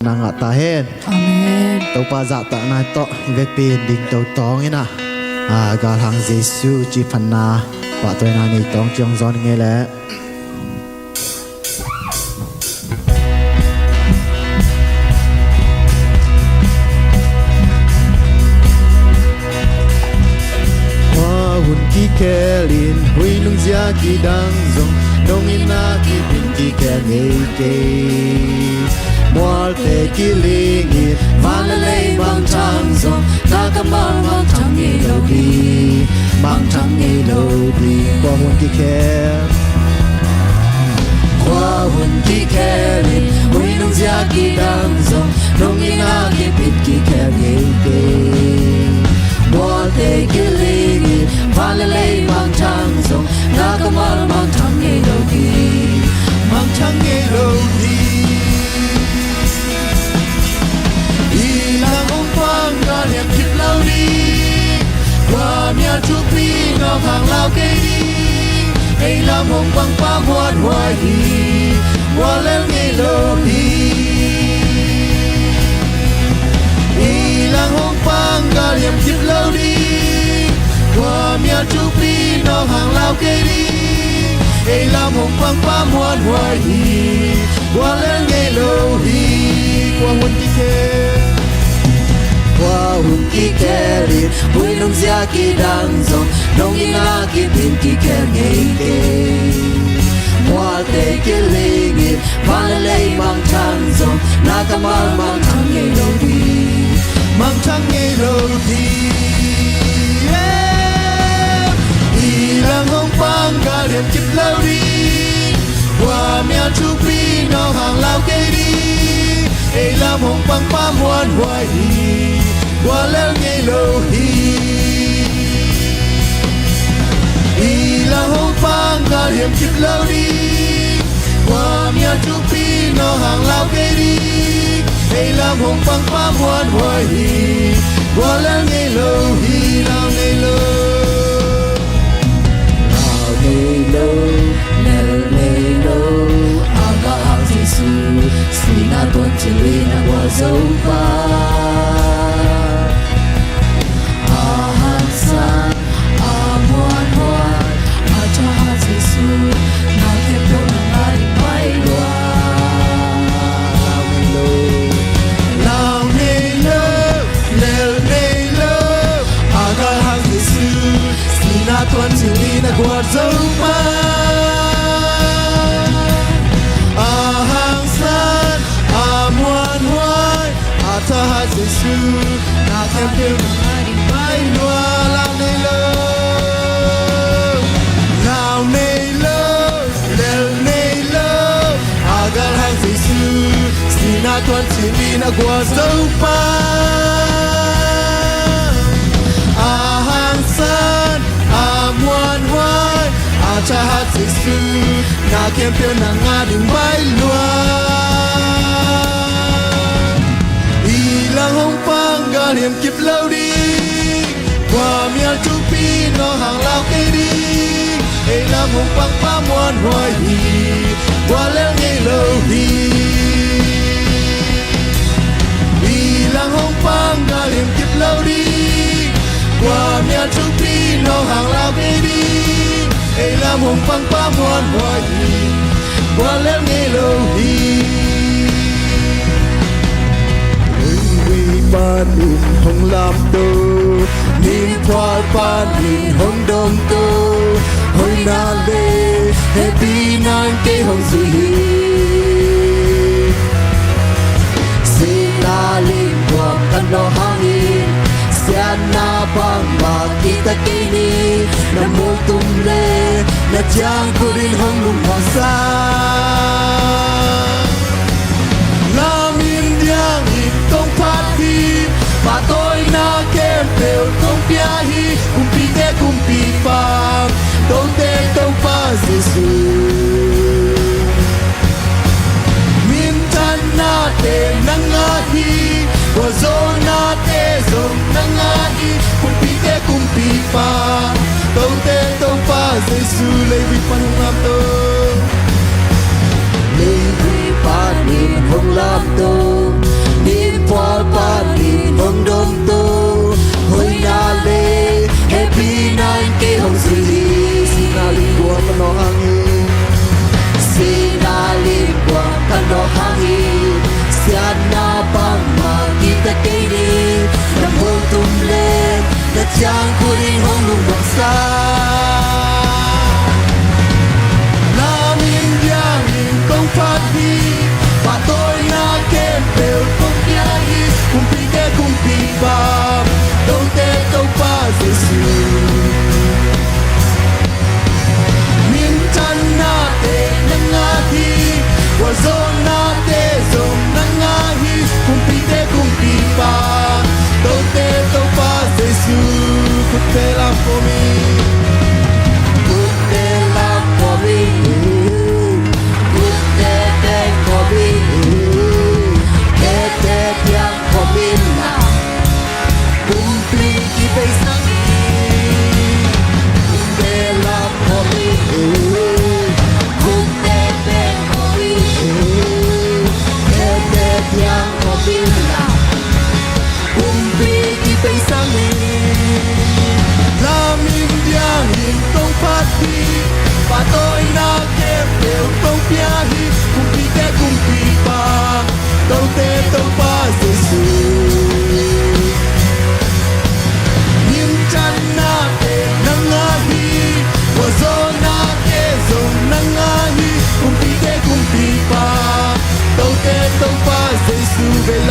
Nanga tahen. Amen. Topa za ta na to vek pin ding to tong ina. Ga hang Jesu chi phanna pa toy na ni tong chong zon nge le. Hun ki kelin hui nung zia ki dang zong nong ina ki pin ki ke ngei ke mual te ki lingi Valalay bang chang zong Nakamang bang chang ilodi Bang chang ilodi qua hun ki kel Qua hun ki kelin Hui nung zia ki dang zong Nong ina ki pit ki ke ngei ke Mual te ki lingi Valalay bang chang zong Nakamang bang chang ilodi mang chang ilodi ilang ông quang ga liệp kịp lao đi qua mía chúc pi ngọc hàng lao cây đi hay làm hồng quang qua muôn hoài đi qua lên ngày lâu đi ilang ông quang ga liệp kịp lao đi qua mía chúc pi ngọc hàng lao cây đi hay làm hồng quang qua muôn hoài đi qua lên ngày lâu đi qua muôn đi Qua hun ki keri Hui nung zia ki dang zong Nong ina ki pin ki ke ngei ke Mual te ki lingi Valalay mang chang zong Nakamal mang chang ngei lo di mang trăng ngày đầu đi ilang hong pang ga liệp kịp lâu đi qua mía chúc pi nó hàng lao cây đi ai làm hong pang pa muôn hoài đi qua leo ngày lâu đi ilang hong pang ga liệp kịp lâu đi qua mía chúc pi nó hàng lao cây đi ai làm hong pang pa muôn hoài đi qua leo ngày lâu đi lao ngày lâu Aga ang Jesu Sina tuan cili na gua zaupa Ahan san Amuan huan Acha ha Jesu Na kepo na ngari mai lua Lao nay lâu leo nay lâu aga hang Jesu sina tuan cili na gua zaupa ahang san amuan huai ataha Jesu na kempeuh na ngari mai lua lao nay lâu leo nay lâu aga hang Jesu sina tuan cili na gua zaupa ahang san amuan huai ataha Jesu na kempeuh na ngari mai lua ilang hong pang ga liệp kịp lâu đi qua mía chúc pi nó hàng lao cây đi ai làm hong pang pa muôn hoài đi qua leo ngày lâu đi ilang hong pang ga liệp kịp lâu đi qua mía chúc pi nó hàng lao cây đi ai làm hong pang pa muôn hoài đi qua leo ngày lâu đi pan in hong lam do nin thoa pan in hong dom do hoi na le happy nan ke hong zui hi Sina ling kwa kan lo hangin Sian na bang ma kita kini Na mo tum le Na chang kurin hong lung hong sa Nam Indiang in tong party Và tôi na kem đều không pia hi kumpi pa tong te tong pa Jesu min tan na te nanga hi wa zo na te zo nanga hi kumpi pa tong te tong pa Jesu le vi pan ngam to Linh huy pan in hong lam tô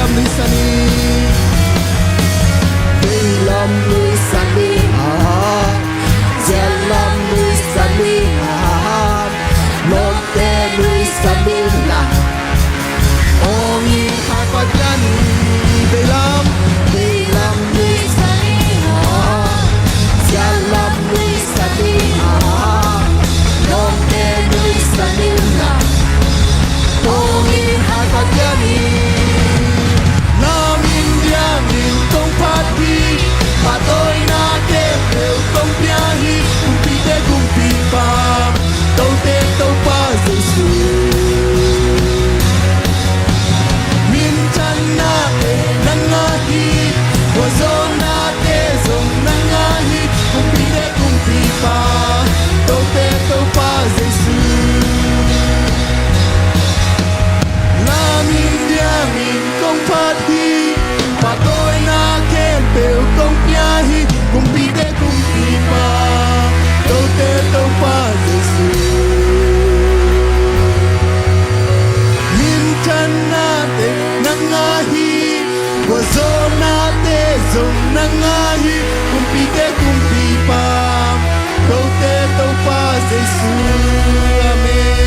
lam ni sani Cây lam núi sani Gia lam núi sani Lom te núi sani là ongi hapajan belam núi sani Gia lam núi sani Lom te núi sani là ongi hapajan nam india min tong pati patoi na ke pel tong pia hi kumpi te kumpi pa tau te tau pa jesu min chan na te nangahi wazon na te zong nangahi kumpi te kumpi pa tau te tau pa jesu Lam India min kong pati patoi na ken pel kong piahi kumpi te kumpi pa tau te tau pa Jesu min chan na te nangahi wazo na te zong nangahi kumpi te kumpi pa tau te tau pa Jesu amen.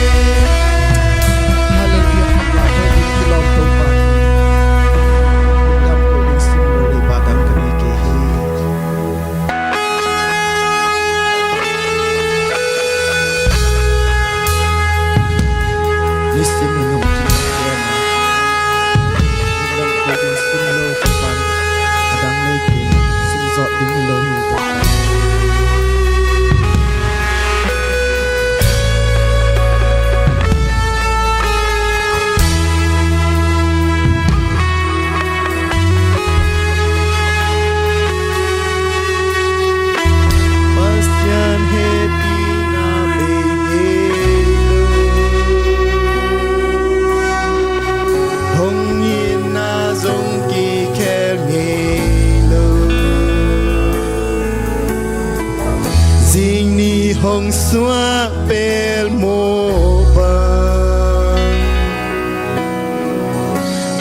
Hong xóa pel mô băng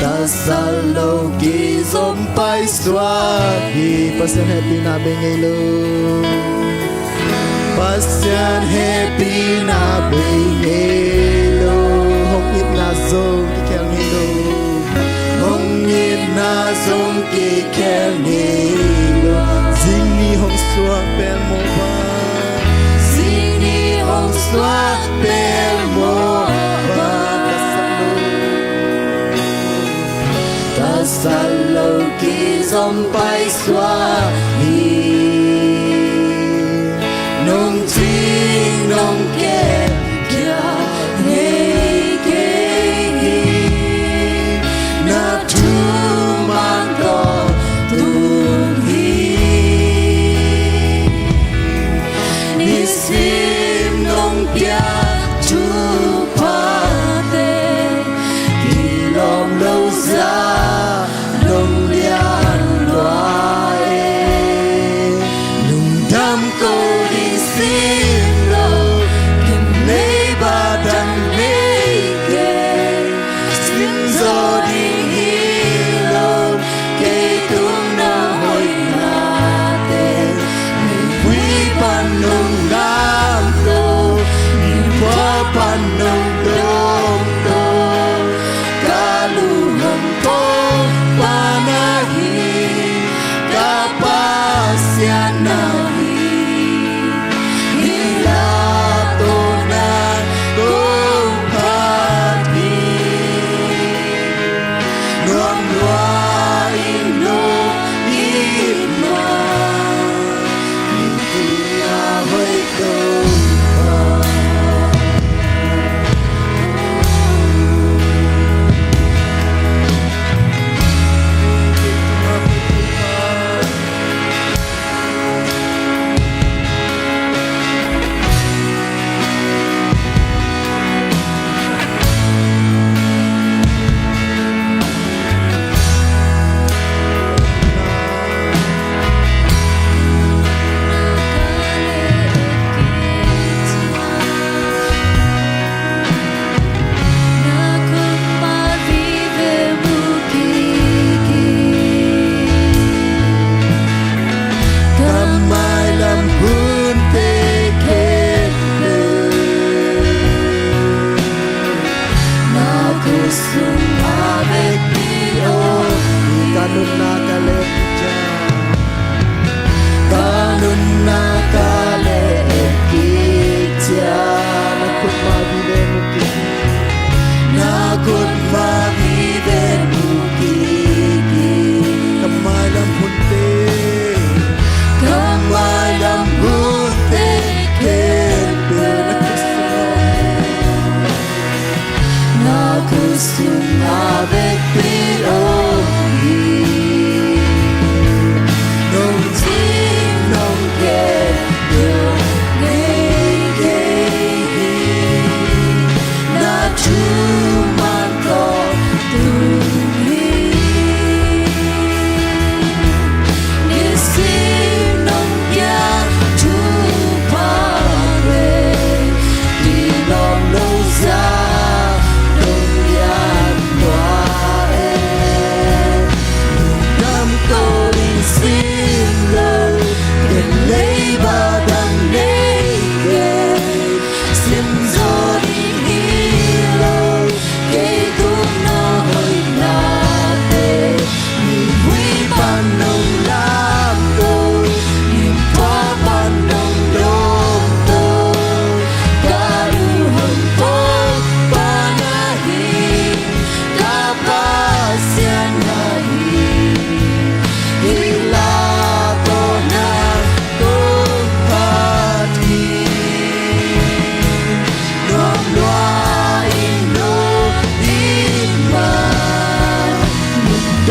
Ta sa lâu kỳ dôm pai xóa Hi Pasian happy na bengay lo Pasian happy na bengay lo Hong yip na zong ki kel ni lo Hong yip na zong ki kel ni lo Zing ni hong xóa pel mô băng Xóa pel mô Ta sa lâu kỳ dòng bay xóa hi Nông chính nông kê kia nghe kê hi Na tu mang có tu hi Ni sim nông kia thupha te kỳ lom lâu ra đông lian loài nung đam câu đi xin lâu kim lấy ba đằng lấy kề xin gió đi hi lâu kê tung na hồi na te quý ban nung đam câu qua ban nung đông câu ca lu hầm tô pa na hi ca pa sia na hi hi la tô na tô pa hi non loa in no in ma in na hơi tô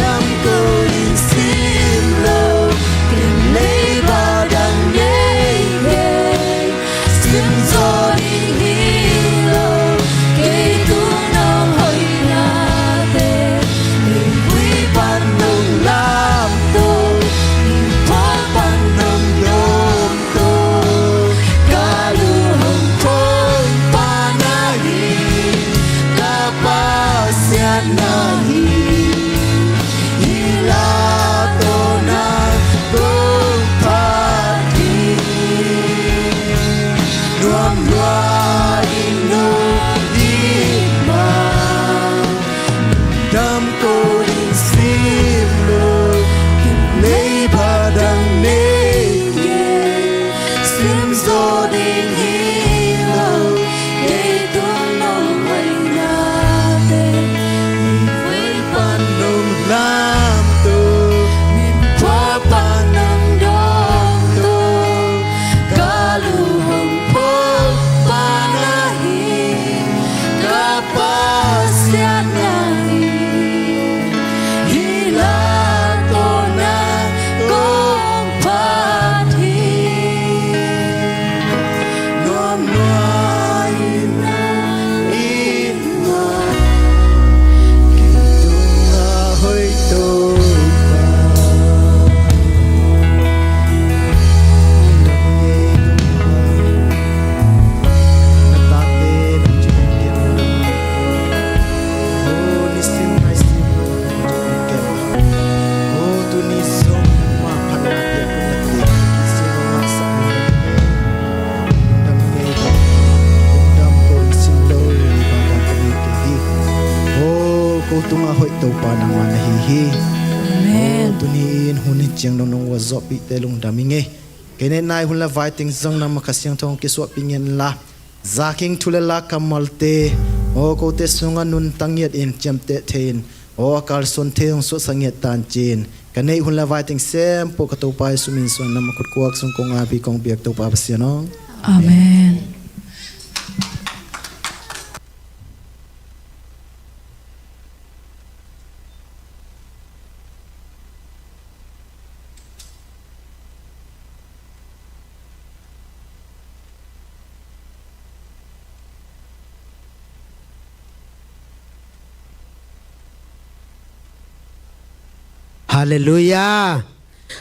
đam cô in sim lo kim lấy ba đằng nhé sim gió đi hi lo cây tu nó hơi na tê mình quý ban nông làm tô mình thoa ban nông yom tô cả lu hồng phong pa na hi cả pa sia na hi tunga hoi topa nang manahihi amen tunin hunin chiang nong wa zo pi telung daminge kene nai hun la fighting zang na makasyang thong kiswa pingen la zaking thulela kamalte o ko te sunga nun tangiat in chamte thein o kal son theung so sangiat tan chin kane hun la fighting sem po ka topa sumin son na makut kuak sung kong abi kong biak topa pasyanong amen Hallelujah.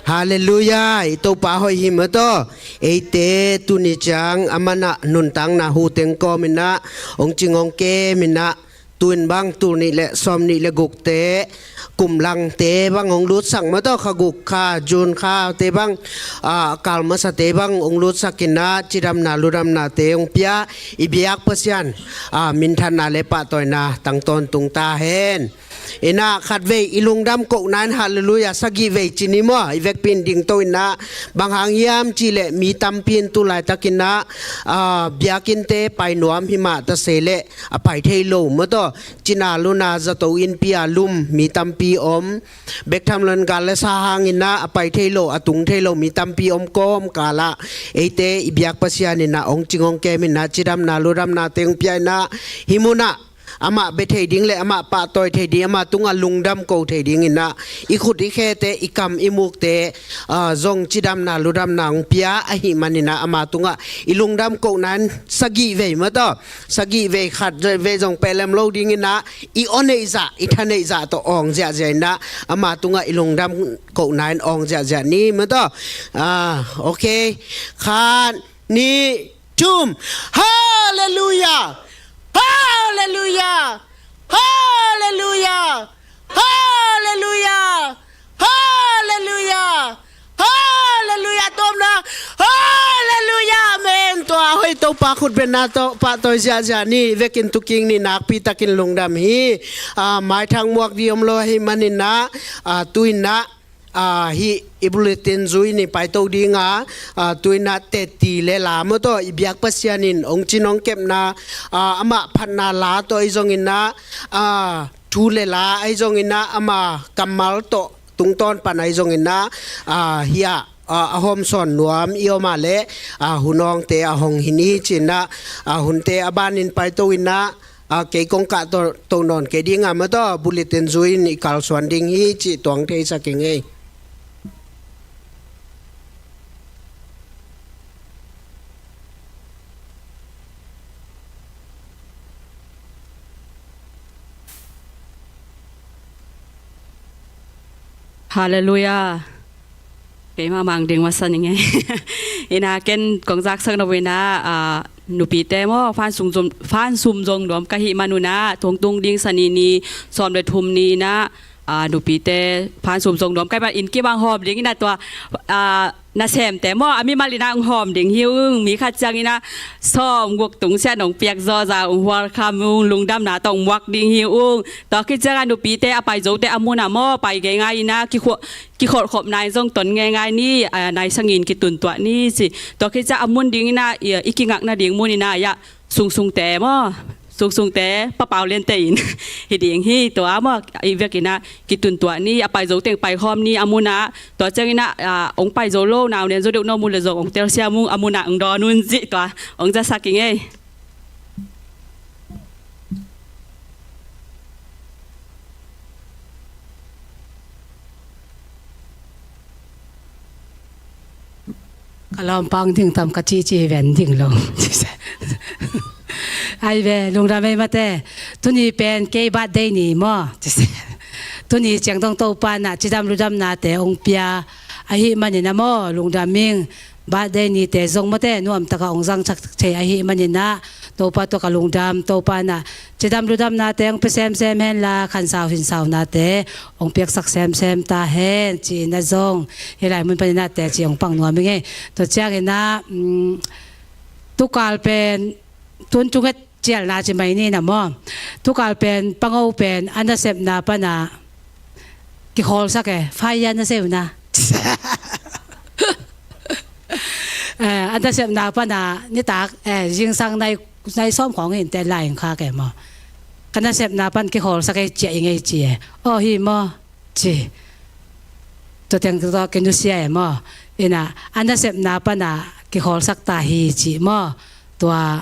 Hallelujah. Ito pa hoy himato. Ete tunicang amana nuntang na huteng ko mina ong chingong ke mina tuin bang tu ni le som ni le guk te kum lang te bang ong lut sang ma to khaguk kha jun kha te bang kal ma sa te bang ong lut sakina chiram na luram na te ong pia ibiak pasian min than na le pa toy na tang ton tung ta hen ina khat ve ilung dam ko nan hallelujah sagi ve chinimo ivek pin ding to ina bang hang yam chi le mi tam pin tu lai takina biakin te pai nuam hima ta sele apai thei lo ma to china luna za to in pia lum mi tam pi om bek tham lon gal le sa hang ina apai thei lo atung thei lo mi tam pi om kom kala ete ibyak pasian ina ong chingong ke min na chiram na luram na teng pia na himuna ama bethe ding le ama pa toy the di ama tunga lungdam ko the ding ina ikhut ikhe te ikam imuk te zong chidam na ludam na ong pia ahi manina ama tunga ilungdam ko nan sagi ve ma to sagi ve khat ve zong pelem lo ding ina I oneiza ithaneiza to ong ja ja na ama tunga ilungdam ko nan ong ja ja ni ma to okay khan ni tum hallelujah Hallelujah! Hallelujah! Hallelujah! Hallelujah! Hallelujah! Tom na Hallelujah! Amen. To ahoy to pa khut ben na to pa to ja ja ni vekin tu king ni nak pi takin lungdam hi mai thang muak diom lo hi manina tuina hi ibulatin zui ni pai to dinga tuina te ti le la mo to ibyak pasianin ong chinong kep na ama phanna la to izong ina thu le la izong ina ama kamal to tungton panai izong ina hiya ahom son nuam ioma le hunong te ahong hini china hunte abanin pai to ina ke kong ka to non ke ding ama to bulletin zuin ikal swan ding hi chi tong te saking ei Hallelujah. Cái mà mang đến wasan như nghe, ina ken công giác sang đâu na nụ pi te mo fan sum jong dom kahi manuna thong tung ding sanini som de thum ni na nụ pi te fan sum jong dom kai ba in ki bang hom ding naตัวna sem te mo ami malina ng hom ding hiu mi kha chang ina som guk tung sia nong piak zo za war kham lung dam na tong wak ding hiu to ki chang nụ pi te apai zo te amuna mo pai ge ngai na ki khol khop nai jong ton nge ngai ni nai sangin ki tun twa ni si to ki cha amun ding na ikingak na ding mun na ya sung te mo sung te pa pau len tein hi ding hi to amo I vekina ki tun twa ni apai zo teng pai khom ni amuna to changina ong pai zo lo naw nen zo deu no mun le zo ong tel sia mu amuna ong do nun ji to ong ja saking ei Kalau pang ting tam kaci ven ting long. Ai về lung ra mấy mà thế, tu ni pen cái bát đây ni mo, tu ni chẳng đông tàu pan na, chỉ đam lu đam na thế ông pia, ai hi mà ni na mo lung ra mình bát đây ni thế zong mà thế, nuam ta ka ông zang chắc chơi ai hi mà ni na, tàu pa to ka lung đam tàu pan na, chỉ đam lu đam na thế ông pe xem hen la khăn sao hin sao na thế, ông piak sak xem ta hen, chỉ na zong, hi lai mun pan na thế chỉ ông pang nuam mình nghe, to chắc na tu kal pen tuân chung hết chial na chỉ mấy ni na mo tu kal pen pangau pen ana sep na pa na ki khol sa ke phai ya na sep na ana sep na pa na ni tak jing sang nai som khong hin te lai kha ke mo kana sep na pan ki khol sa ke che ngai chi o hi mo chi to teng to ke nu sia mo ina ana sep na pa na ki khol sak ta hi chi mo tua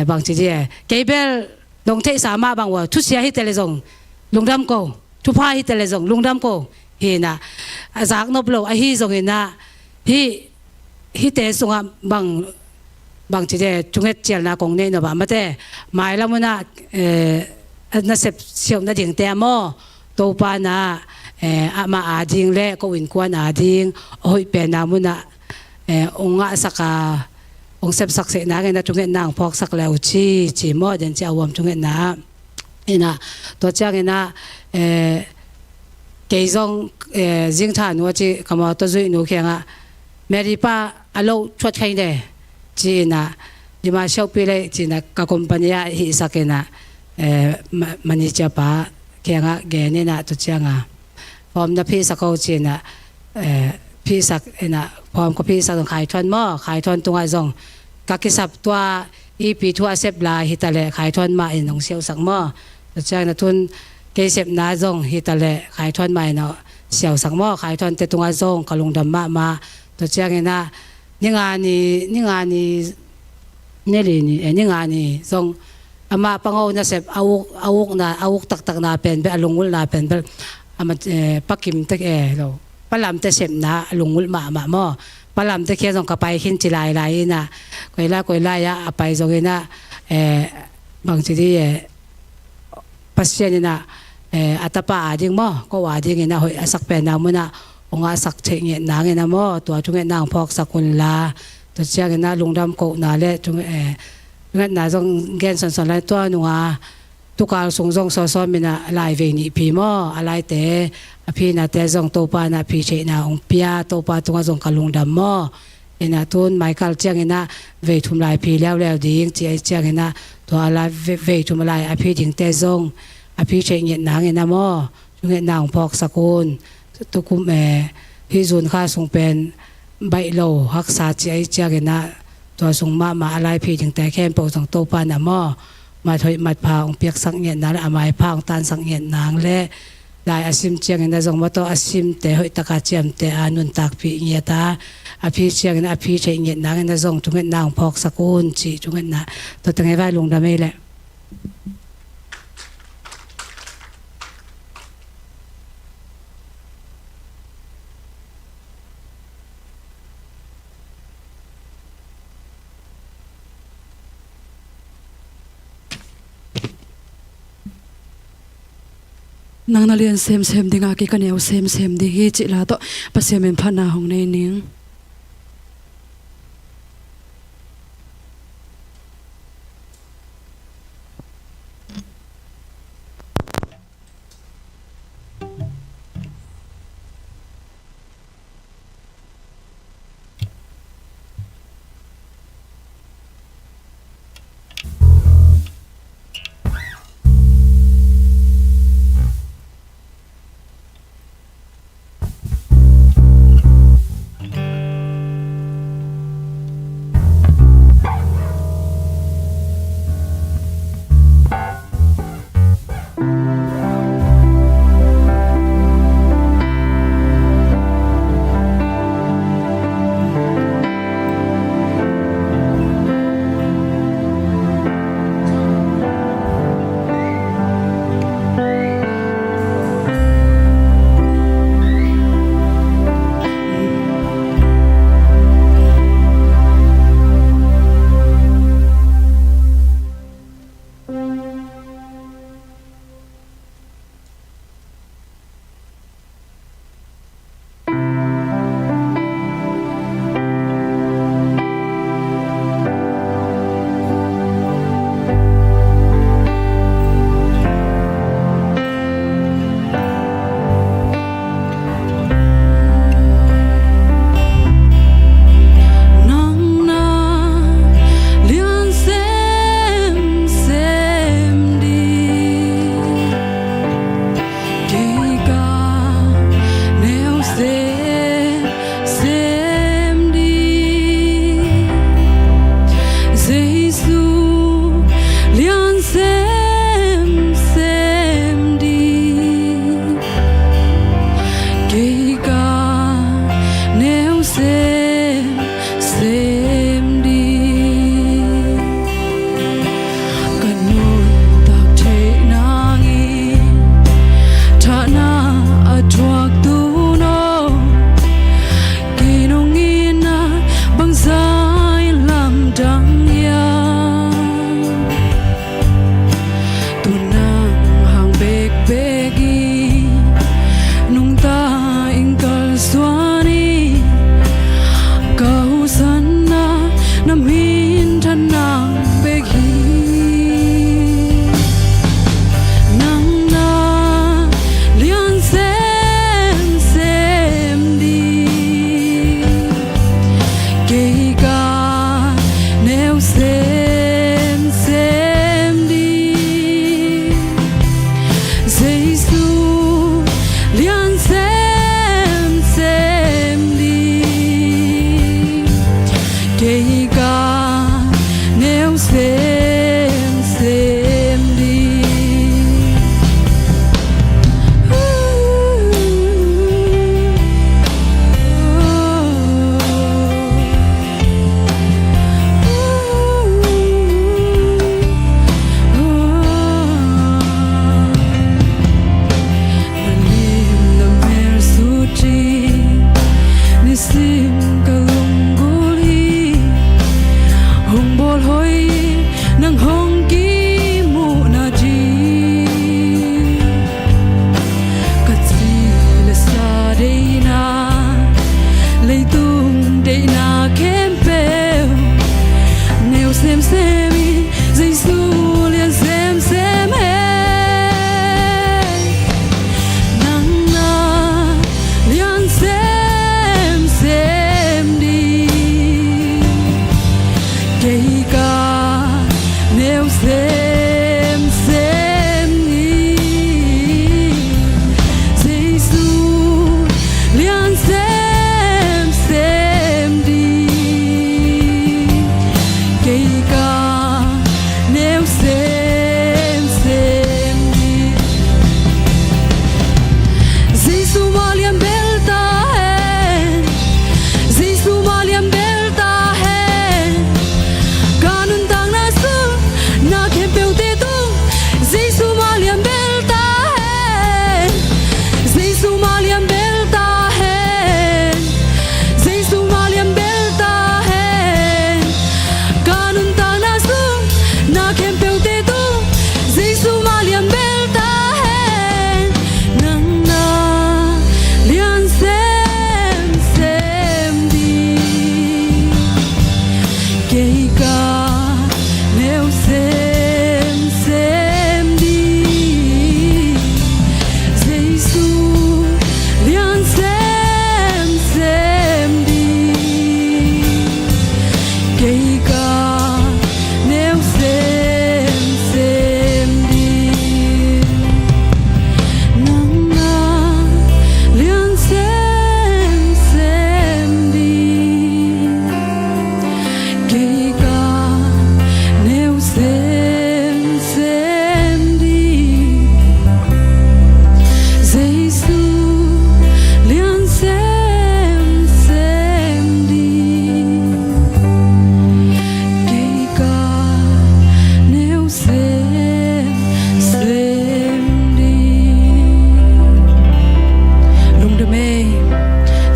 bằng chỉ gì cái bên đồng thế sao mà bằngว่าทุเสียให้แต่ละจงลุงดำโกทุพาให้แต่ละจงลุงดำโกเห็นนะจากนบโลไอฮีจงเห็นนะฮีแต่สงะบางจีเดจุงเอเจลนากงเนี่ยนะบ้ามาแต่หมายแล้วมันนะน่าเสพเสียงน่าดิ่งแต่หม้อโตปานะมาอาดิ่งเล่ก็วินควันอาดิ่งโอ้ยเป็นนามุนะองค์สักองเสพสักเสนาไงนะจุงเงินนางพอกสักแล้วชีมอเดินจะเอาวมจุงเงินนะนี่นะตัวเจ้าไงนะเกยซองจิงท่านว่าจีคำว่าตัวจุยหนูแข่งอ่ะแม่ดีป้าอโลชดใครเด้จีนะดิมาเช่าปีเลยจีนะกับคอมพานีฮิสักนะมันนี่จะป้าแข่งอ่ะแกนี่นะตัวเจ้าอ่ะพร้อมนะพี่สักเขาจีนะพี่สักนะพร้อมกับพี่สักต้องขายทอนหม้อขายทอนตรงไอ้ซองกักกิสับตัวอีปีทัวเสพลาฮิตาเลขายทอนมาอินของเซียวสักหม้อตัวเจ้านะทุนเกยเสพนาซองฮิตาเลขายทอนมาอินเอาเซียวสักหม้อขายทอนเตตรงไอ้ซองกลงดำมาตัวเจ้าไงนะนี่งานนี่เลยนี่งานนี่ซองอามาปังเอานะเสพเอาตักนาเป็นไปอารมณ์วุลนาเป็นไปอามาปักกิมตะเราปลำแต่เสพนะลุงมุลมาหม้อปลำแต่เคียส่งกลับไปขึ้นจิลายนะกุยล่ายะไปส่งนะบางทีที่ปัสเซียนนะอัตปาดิ่งหม้อก็ว่าดิ่งนะหอยสักเป็นน้ำมันนะองค์สักเชงเงี้ยนางนะหม้อตัวจุงเงี้ยนางพอกสักคนลาตัวเชี่ยงนะลุงดำโกนาเล่จุงเงี้ยนาส่งเงี้ยสันๆเลยตัวหนูทุกการส่งซ้อนมีนะลายเวนีพีหม้ออะไรแต่พี่นาแต่ส่งโตปานาพี่เชนาองเปียโตปาตรงส่งกลุงดำหม้อเอ็นะทุนไมเคิลเจียงเอ็นะเวทุมลายพี่แล้วดีเจียงเอ็นะตัวอะไรเวทุมลายพี่ถึงแต่ส่งพี่เชงเอ็นางเอ็นะหม้อจุงเอ็นนางพอกสกุลตุกุมพี่จุนข้าส่งเป็นใบโลฮักษาเจียงเอ็นะตัวส่งมาอะไรพี่ถึงแต่แค่ปกส่งโตปานะหม้อมาถอยมัดพาองเปียกสังเงียนนางและอามายพาองตานสังเงียนนางและลายอาซิมเชียงนะจงมาต่ออาซิมแต่หอยตะกาเจียมแต่อานุนตักปีเงียตาอภิเชียงนะอภิเชียงเงียนนางนะจงจุงเงินนางพอกสกุลจีจุงเงินนะตัวตั้งให้ไว้ลงดำไม่แหละ nang nalian sem sem dinga ki kaneu sem sem di hi chi la to pasem phana hong nei ning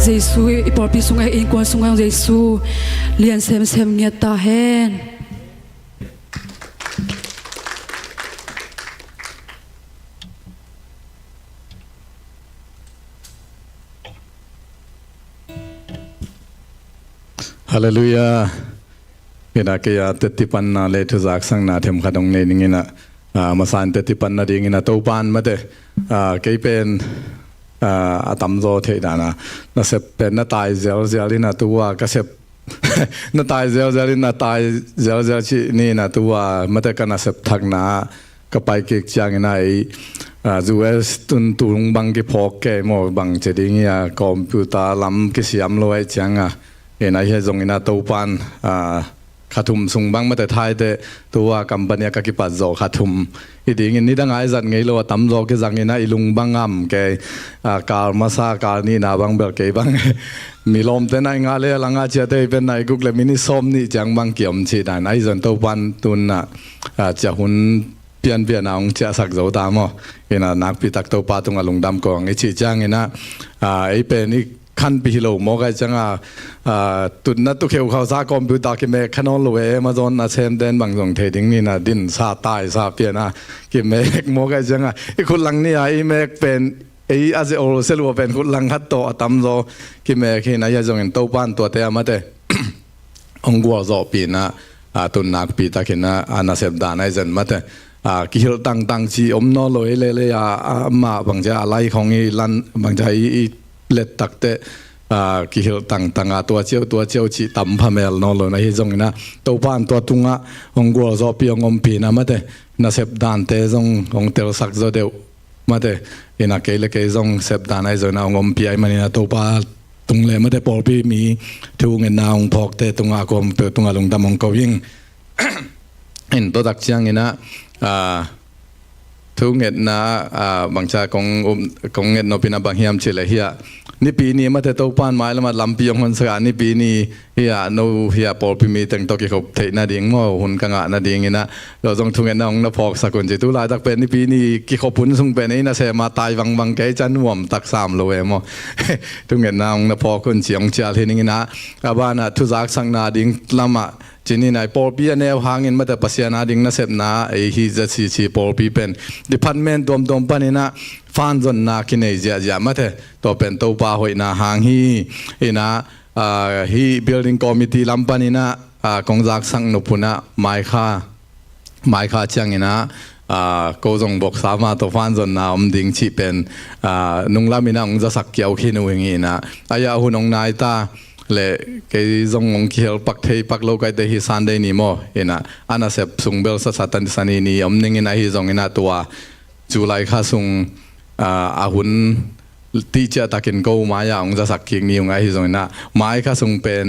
Giêsu ipor pi sungai in kwa sungai Giêsu lian sem nghe tahen Hallelujah. Ina kaya tetipan na le tuzak sang na them khadong ne ningina masan tetipan na dingina topan mate kay pen atamzo the dana na sep pen na tai zel zel ina tuwa ka sep na tai zel zel ina tai zel zel chi ni na tuwa mate kana sep thak na ka pai ke chang ina ai US tun tung bang ki phok ke mo bang che ding ya computer lam ki siam lo ai chang ina he zong ina topanขาทุมส่งบังมาแต่ไทยแต่ตัวกัมปนาก็กิปัจจขาทุมอีดิ่งนี่ดังไอ้จัดไงเราตั้มโลกจังนี่นะอีลุงบังอ่ำแกการมาซาการนี่นาบังเบลเกบังมีลมแต่ไหนงาเลยลังอาเจเตเป็นไหนกุกเลยมินิส้มนี่จังบังเกี่ยมชีดานไอ้จันตัวปันตุนน่ะจะหุ่นเปลี่ยนเอาจะสักโจตามอ่ะเห็นนักพิทักษ์ตัวปาตุงอลุงดำกองไอ้ชีจังนี่นะไอ้เป็นนี่ขันปีโลมอกไอ้จังตุนนัดตุเขียวเขาซาคอมพิวเตอร์กิเมฆขนอนโลเอมาจอนอาเซมเดนบางส่งเทดิ้งนี่นะดินซาตายซาเปียนะกิเมฆมอกไอ้จังไอ้คุณลังนี่ไอ้เมฆเป็นไอ้อาเซโอเซลัวเป็นคุณลังฮัตโตอัตมโซกิเมฆนี่ยังจงเห็นโตบ้านตัวเตะมาเตะองกัวโซปีนะตุนนักปีตากินะอานาเซบดานไอ้จันมาเตะกิฮิลตังจีอมนอโลเอเลยมาบางจะอะไรของอีลันบางจะอีเล็ดตักเตะกิฮิลตังตัวเจียวจีตั้มพาเมลนอลนะฮิจงนะตัวบ้านตัวตุงะองกัวโซปีองอมปีนะมาเตนะเซบดานเตจงองเตลสักโซเดวมาเตอินะเกลเกจงเซบดานไอโซนะองอมปีไอมันนะตัวบ้านตุงเลยมาเตปอลปีมีทูเงินนาองพอกเตตุงะกอมเปตุงะลงดำองกวิ่งเห็นตัวตักเชียงนะทุกเงินนะบางชาของเงินนพินาบางเฮียมเฉลยเฮียนี่ปีนี้มาแต่ตัวปานไม้แล้วมาลำปียงคนสกัดนี่ปีนี้เฮียโนเฮียปอลพิมีแต่งตัวเกี่ยวกับเทนาดิ่งมั่วหุ่นกังอ่ะนาดิ่งนี่นะเราต้องทุกเงินน้องนะพอกสกุลจิตุลายตักเป็นนี่ปีนี้กี่ขบุญส่งเป็นนี่นะเสมาตายวังแกจันหวมตักสามโลเอมทุกเงินน้องนะพอคนเสียงเชียร์ที่นี่นะบ้านนะทุจักสังนาดิ่งลำอ่ะจีนี่นายปอลปีเนี่ยหางเงินมาแต่ปัสยานาดิ่งนะเสพนาไอฮีจะชีปอลปีเป็นดิพันเมนต์ดมปนี่นะฟันจนนาคินเอเจียมาแต่ตัวเป็นตัวป่าหอยนาหางฮีนะฮีบิลดิ้งคอมมิตี้ลำปนี่นะกองจักสังนุพุนะไมค่าเชียงนะก็จงบอกสามารถตัวฟันจนนาดิ่งชีเป็นนุ่งลามินะองจะสักเกี่ยวขี้นูอย่างนี้นะอายาหุ่นองนายตาเลยก็จงองเขียวปักเทปักโลกไอเดฮิสันได้นี่มั้งนะอันนั้นเสพสุงเบลสัตตันสันีนี่นิ่งนะฮิจงนะตัวจุไลข้าสุงหุ่นที่จะตะกินกูมายาองจะสักกิ่งนี่องไอฮิจงนะไม้ข้าสุงเป็น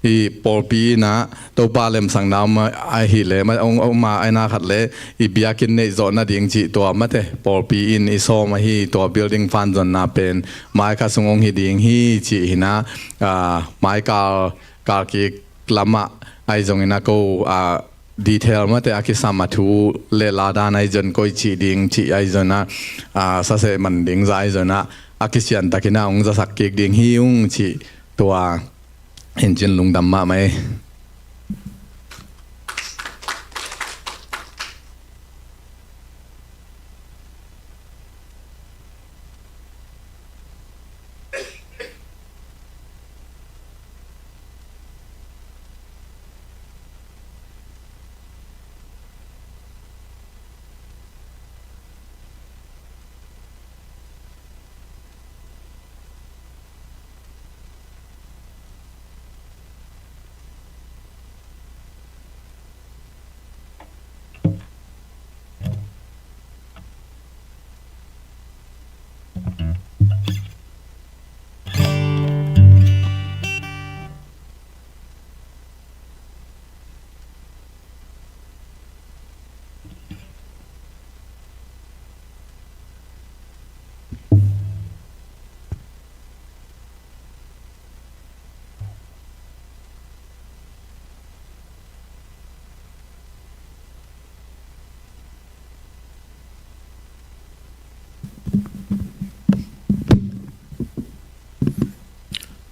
อีปอลปีนะตัวปลาเล็มสังน้ำมาไอฮิเลมาองมาไอนาขัดเลยอีเบียกินในโซนน่ะดิ่งจีตัวมาเตปอลปีอินอีโซมาฮีตัวบิลดิ้งฟันจนน่ะเป็นไม้ข้าสุงองฮิดิ่งฮีจีนะไม้กาลกิกลามะไอจงนะกูดีเทลมาแต่อากิสามาทูเลลาดานไอจนก็จีดิ่งจีไอจนะซาเซมันดิ่งใจจนะอากิเซียนตะกินาองจะสักเกกดิ่งฮีองจีตัวเห็นจินลุงดำมาไหม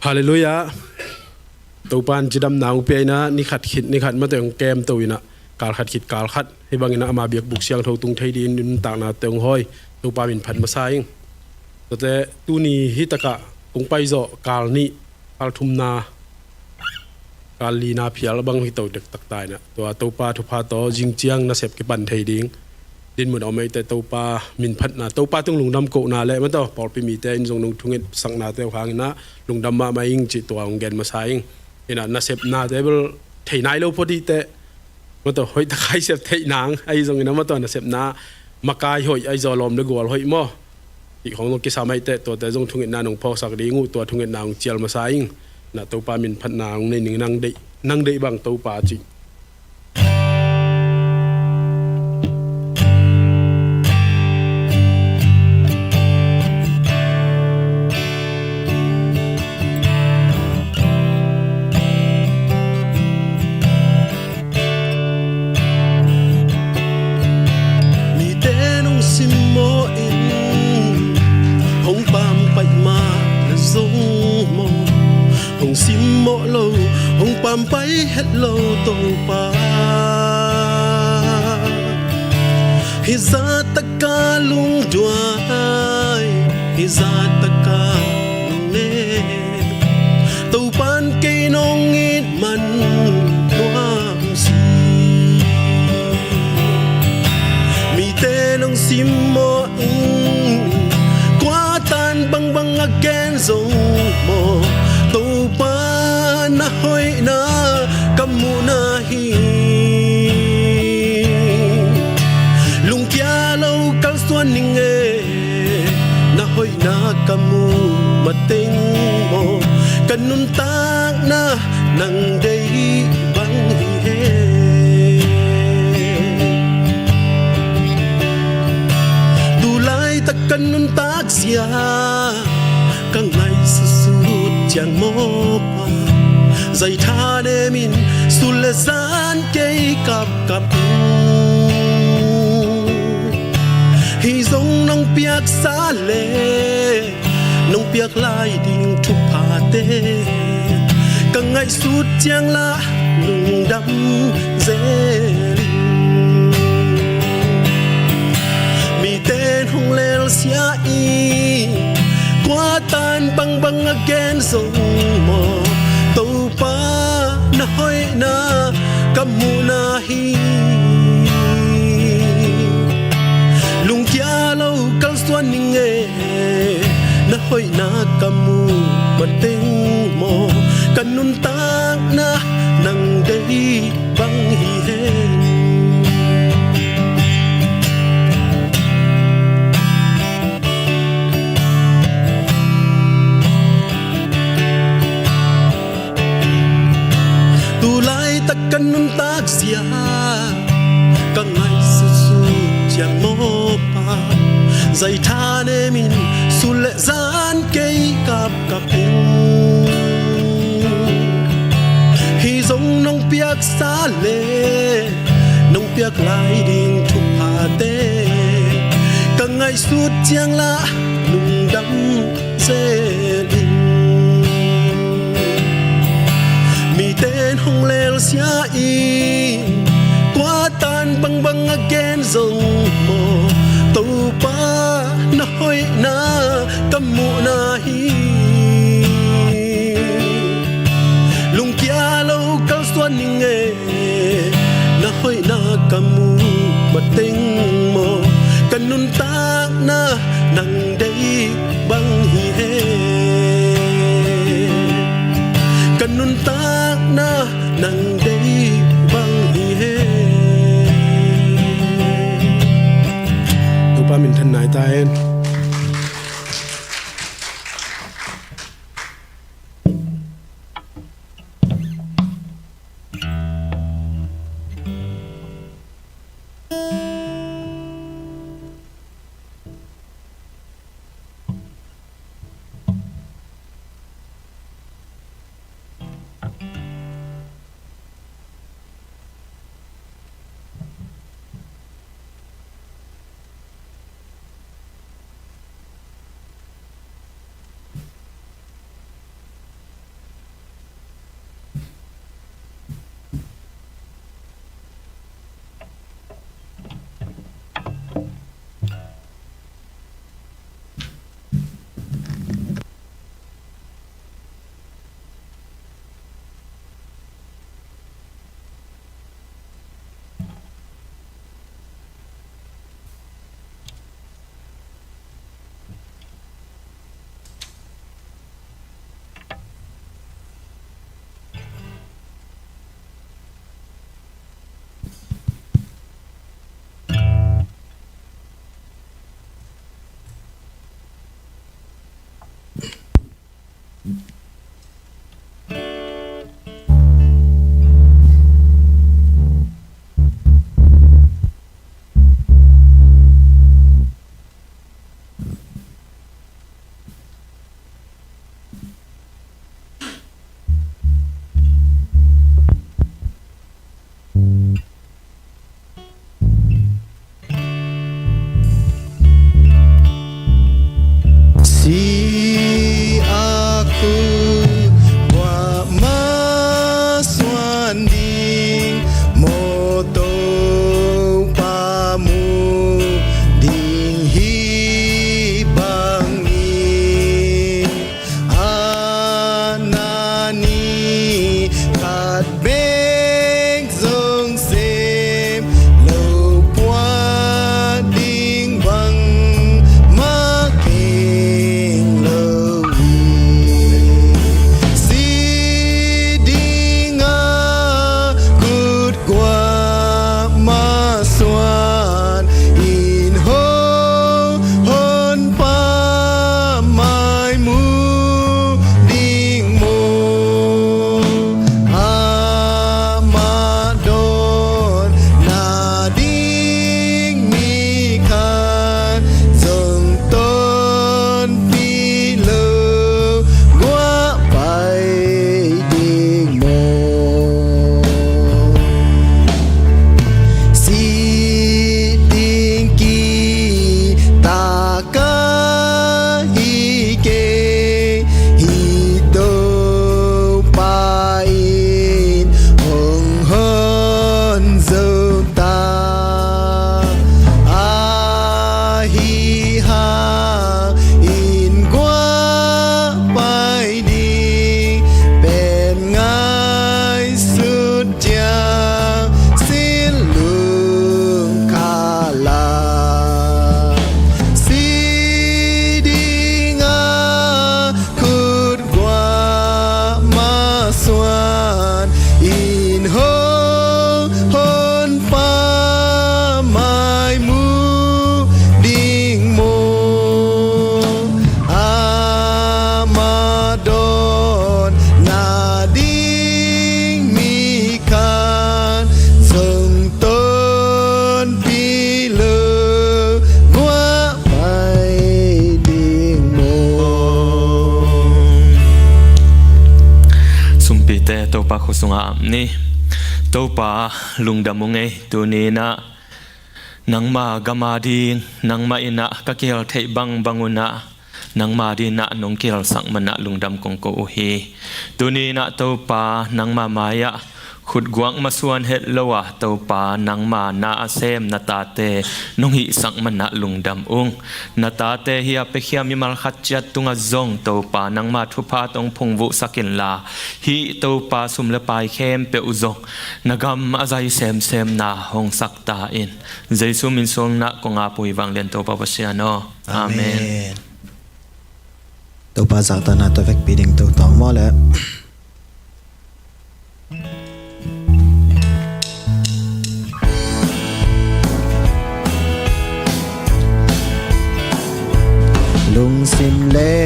Hallelujah. Topan jidam nang peina ni khat ma teng kem toina kal khat he bangina ama biak buk siang tho tung thei din nin ta na teng hoi topa min phat ma saing to te tu ni hitaka kung pai zo kal ni kal thumna kal li na phial bang hi to tek tak tai na to topa thupha to jing chiang na sep ke pan thei ding din mun omei te topa min phat na topa tung lungdam ko na le ma to por pi mi te in jong nong thungit sang na te hang na lungdam ma mai ing chi to ong gen ma saing ina na sep na table thei nai lo podi te ma to hoi ta khai sep thei nang ai jong ina ma to na sep na makai hoi ai zo lom le gol hoi mo i khong no ki samai te to te jong thungin na nong pho sak ri ngu to thungin na ong chial ma saing na to pa min phat na ong nei ning nang dei bang to pa chi Pampai hello Topa Hiza takalung duai Hiza takalung ne Topan kay nong it man nuang si Mi tenong simo Kuatan bang bang again zong mo Topa na hoi na kamu nahi lung kia lâu kal suan ninge na hoi na kamu mating mo kanun tak na nang dei bang hi he dulai tak kanun tak sia kang ngai susut chang mo pa dây tha đê min su lệ san cây cặp hi giống nông piak xa lệ nông piak lai ding thupha tê càng ngày suốt chiang la lùng đắm dễ linh mi tên hong lel sia i qua tan băng băng again giống mò Topa na hoi na kamu nahi lung kia lâu kal suan ninge na hoi na kamu mating mo kanun tak na nang dei bang hi he kanun tak sia kang ngai su su chiang mo pa dây tha ne min su lệ gian cây cặp hi giống nông piak xa lệ nông piak lai ding thupha te kang ngai su chiang la lung đắm dễ linh mi tên hong lel sia i qua tan bang bang again zong mo Topa na hoi na kamu nahi lung kia lâu kal suan ninge na hoi na kamu mating mo kanun tak na nang dei bang hi he te topa khusunga ni topa lungdamunge tunina nangma gamadi nangma ina kakil thei banguna nangma di na nongkil sangmana lungdam kongko uhi tunina topa nangma maya khut guang masuan het lowa topa nangma na asem natate nonghi sangmana lungdam ung natate hi apekhiam mimal khatchat tunga zong topa nangma thupha tong phungwu sakin la hi topa sumlepai khem pe uzong nagam azai sem na hong sakta in jaisu min song na konga pui wanglen topa pasiano amen topa zakta na to vek piding to tong mole lung sim le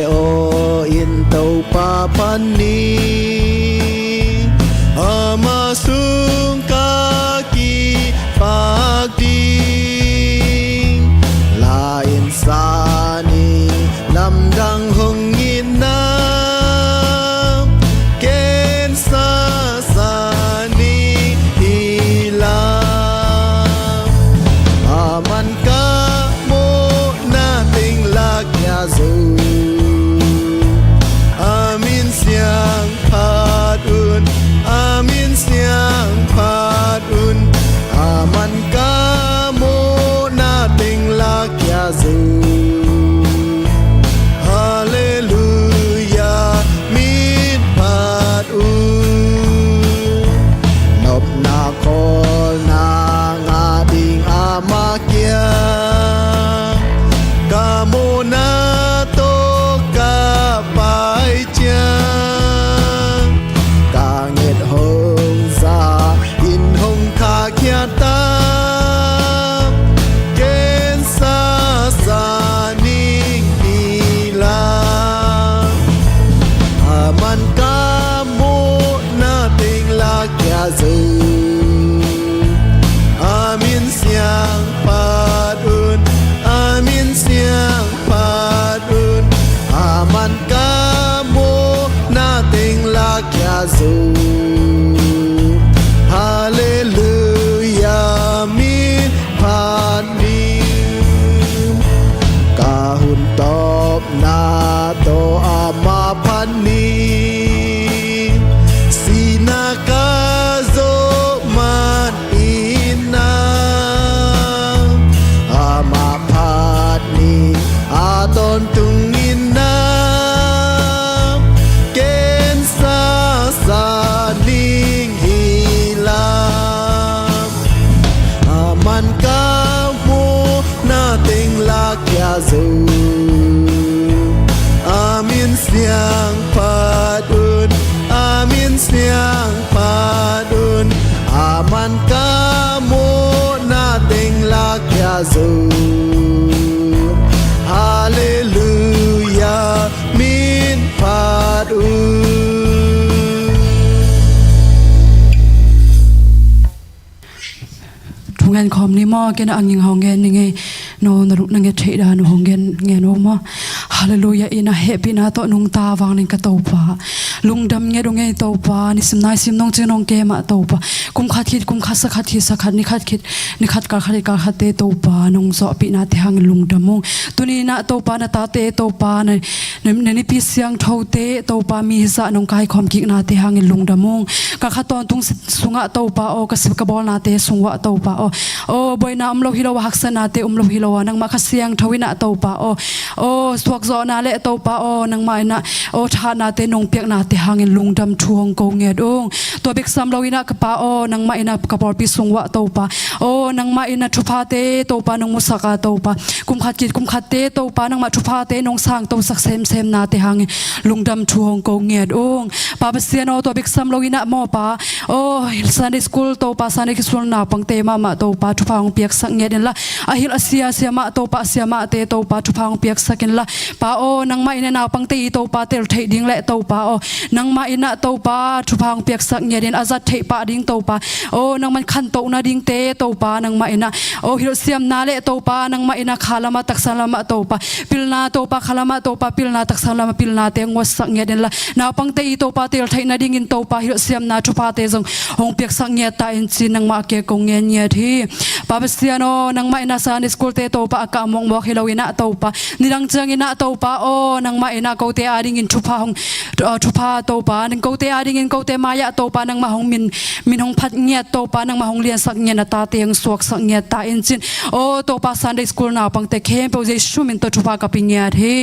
o in topa pani amasung kaki pagding la insani lamdang hongin na ken sasani hilang aman ka mo nating lagya zo amin siang padun amin siang padun aman ka mo nating lagya zo hallelujah min padun nop na kol na ngading amakya kamu na to kapai chang kangit hong sa in hong kha kya ta ken sa ning hilang aman ka mo nating lagya zo amin siang padun amin siang padun aman ka mo nating lagya zo hallelujah min panim kahun top na to ama pani sinakazo man ina ama patni aton tungin na ken sa ning hilang aman ka mo nating lagya zo amin siang padun amin siang padun aman ka mo nating lagya zo hallelujah min padun Tungan khom ni mo kena angin hongen ninge no naruk nange theda no hongen nge no mo hallelujah ina happy na to nung ta wang ning ka topa lungdam nge dong nge topa ni sim nai sim nong chenong ke ma topa kum khat ni khat ka te topa nong so pi na te hang lungdam mong tuni na topa na ta te topa na ni pi siang thau te topa mi za nong kai khom ki na te hang lungdam mong ka khaton tung sunga topa o ka sip ka bol na te sungwa topa o boy na umlo hilo haksa na te umlo hilo nang makasiang thawina topa o swak zo na le topa o nang mai na o tha na te nong piak na te hangin lungdam thuang ko nge dong to bek sam loina ka pa o nang mai na ka por pi sungwa topa o nang mai na thupha te topa nong musaka topa kum khat te topa nang ma thupha te nong sang to sak sem na te hangin lungdam thuang ko nge dong pa ba siano to bek sam loina mo pa o Sunday school topa Sunday school na pang te ma topa thupang piak sak nge den la ahil asia ma topa sia ma te topa thupang piak sakin la pa o nang mai na naw pang ti to pa tel thei ding le to pa o nang mai na to pa thupa hong piak sak nge den azat thei pa ding to pa o nang man khan to na ding te to pa nang mai na o hiro siam na le to pa nang mai na khalama taksalama to pa pilna to pa khalama to pa pilna taksalama pilna te ngwas sak nge den la naw pang te to pa tel thei na ding in to pa hiro siam na thupa te jong hong piak sak nge ta in chin nang ma ke kong nge nge thi pa basiano nang mai na san school te to pa ka mong mo hilawina to pa nilang chang ina to pa o nang mai na ko te ading in thupa hong thupa to pa nang ko te ading in ko te maya to pa nang ma hong min hong phat nge to pa nang ma hong lian sak nge na ta te ang suak sak nge ta in chin o to pa Sunday school na pang te khempeuh je shumin to thupa ka ping nge thi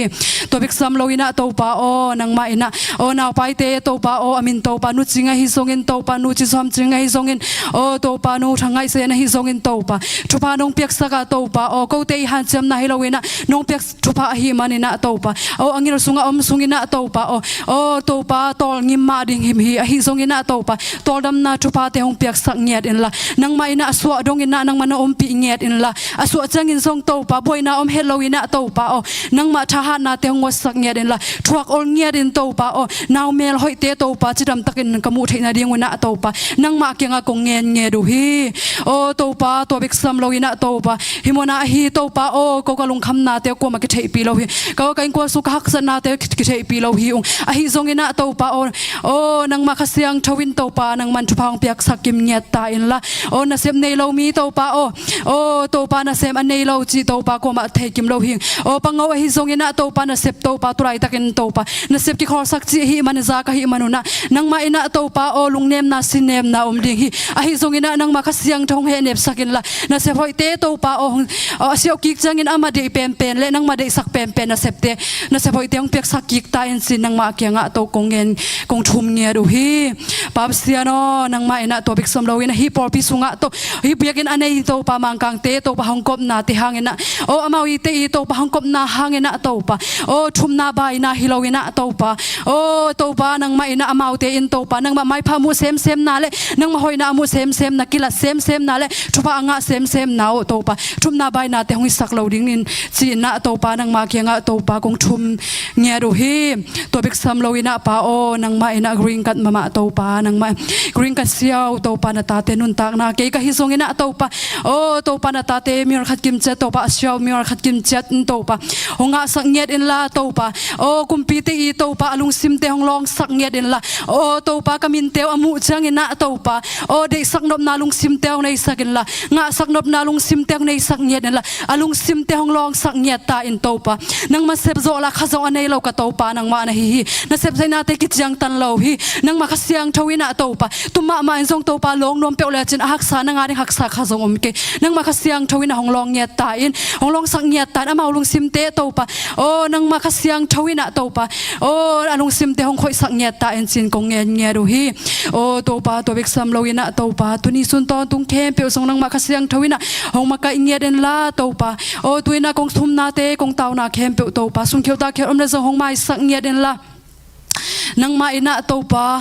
to bik sam loina to pa o nang mai na o na pai te to pa o amin to pa nu chinga hi songin to pa nu chi som chinga hi songin o to pa nu thangai se na hi songin to pa thupa nong piak saka to pa o ko te han cham na hilawina nong piak thupa hi manina to pa o angir sunga sungina to pa o to pa tol ngimma ding him hi songina to pa tol dam na thupa te hong piak sak ngiat in la nang mai na aswa dong ina nang mana om pi ngiat in la aswa changin song to pa boina om helowina to pa o nang ma tha na te hong sak ngiat in la thuak ol ngiat in to pa o naw mel hoi te to pa chidam takin kamu theina ding wina to pa nang ma kenga kong nge du hi o to pa to bik sam loina to pa himona hi to pa o ko kalung kham na te ko ma ke thei pi lo hi ko kain ko su ka hak san na te ke thei pi lo hi a hi zongina to pa o nang ma khasiang thawin to pa nang man thupang piak sakim ngiat ta in la o na sem nei lo mi to pa o to pa na sem an nei lo chi to pa ko ma thei kim lo hi o pango hi zongina to pa na sep to pa turai takin to pa na sep ki khor sak chi hi man za ka hi manuna nang ma ina to pa o lungnem na sinem na ding hi a hi zongina nang ma khasiang thong he nep sakin la na sep hoi te to pa o asio ki changin ama de pen le nang ma de sak pen na sep te na sep hoi te ong pek sak ki ta in sin nang ma kyanga to kongen kong thum nge ru hi pa siano nang ma ina to bik som lo ina hi por pi sunga to hi biakin anei to pa mangkang te to pa hongkop na ti hangena o amawi te to pa hongkop na hangena to pa o thum na bai na hilowina to pa o to pa nang ma ina amaw te in to pa nang ma mai pha mu sem na le nang ma hoi na mu sem na kila sem na le thupa anga sem na o to pa thum na bai na te hong sak lo ding in chi na to pa nang ma kyanga to pa kong thum nge ru hi to bik sam lo ina pa o nang ma ina green kat mama to pa nang ma green kat siaw to pa na ta te nun tak na ke ka hi song ina to pa o to pa na ta te mir khat kim che to pa siaw mir khat kim chat to pa honga sak nget in la to pa o kumpi te i to pa alung sim te hong long sak nget in la o to pa kamin te amu chang ina to pa o de sak nop na lung sim te nei sakin la nga sak nop na lung sim te nei sak nget in la alung sim te hong long sak nget ta in to pa nang ma sep zo la khazo anei lo ka to pa nang ma na hi na sep zaina te ki chang tan lo hi nang ma khasiang thawina to pa tuma ma in song to pa long nom pe le chin hak sa nang ari hak sa khazong om ke nang ma khasiang thawina hong long nget ta in hong long sak nget ta ama lung sim te to pa o nang ma khasiang thawina to pa o alung sim te hong khoi sak nget ta in chin kong nge ru hi o to pa to bik sam lo ina to pa tuni sun ton tung khempeuh song nang ma khasiang thawina hong ma ka nget en la to pa o tuina kong thum na te kong taw na khempeuh to pa sung kheu ta kheu om le zo hong mai sak nget en la nang ma ina to pa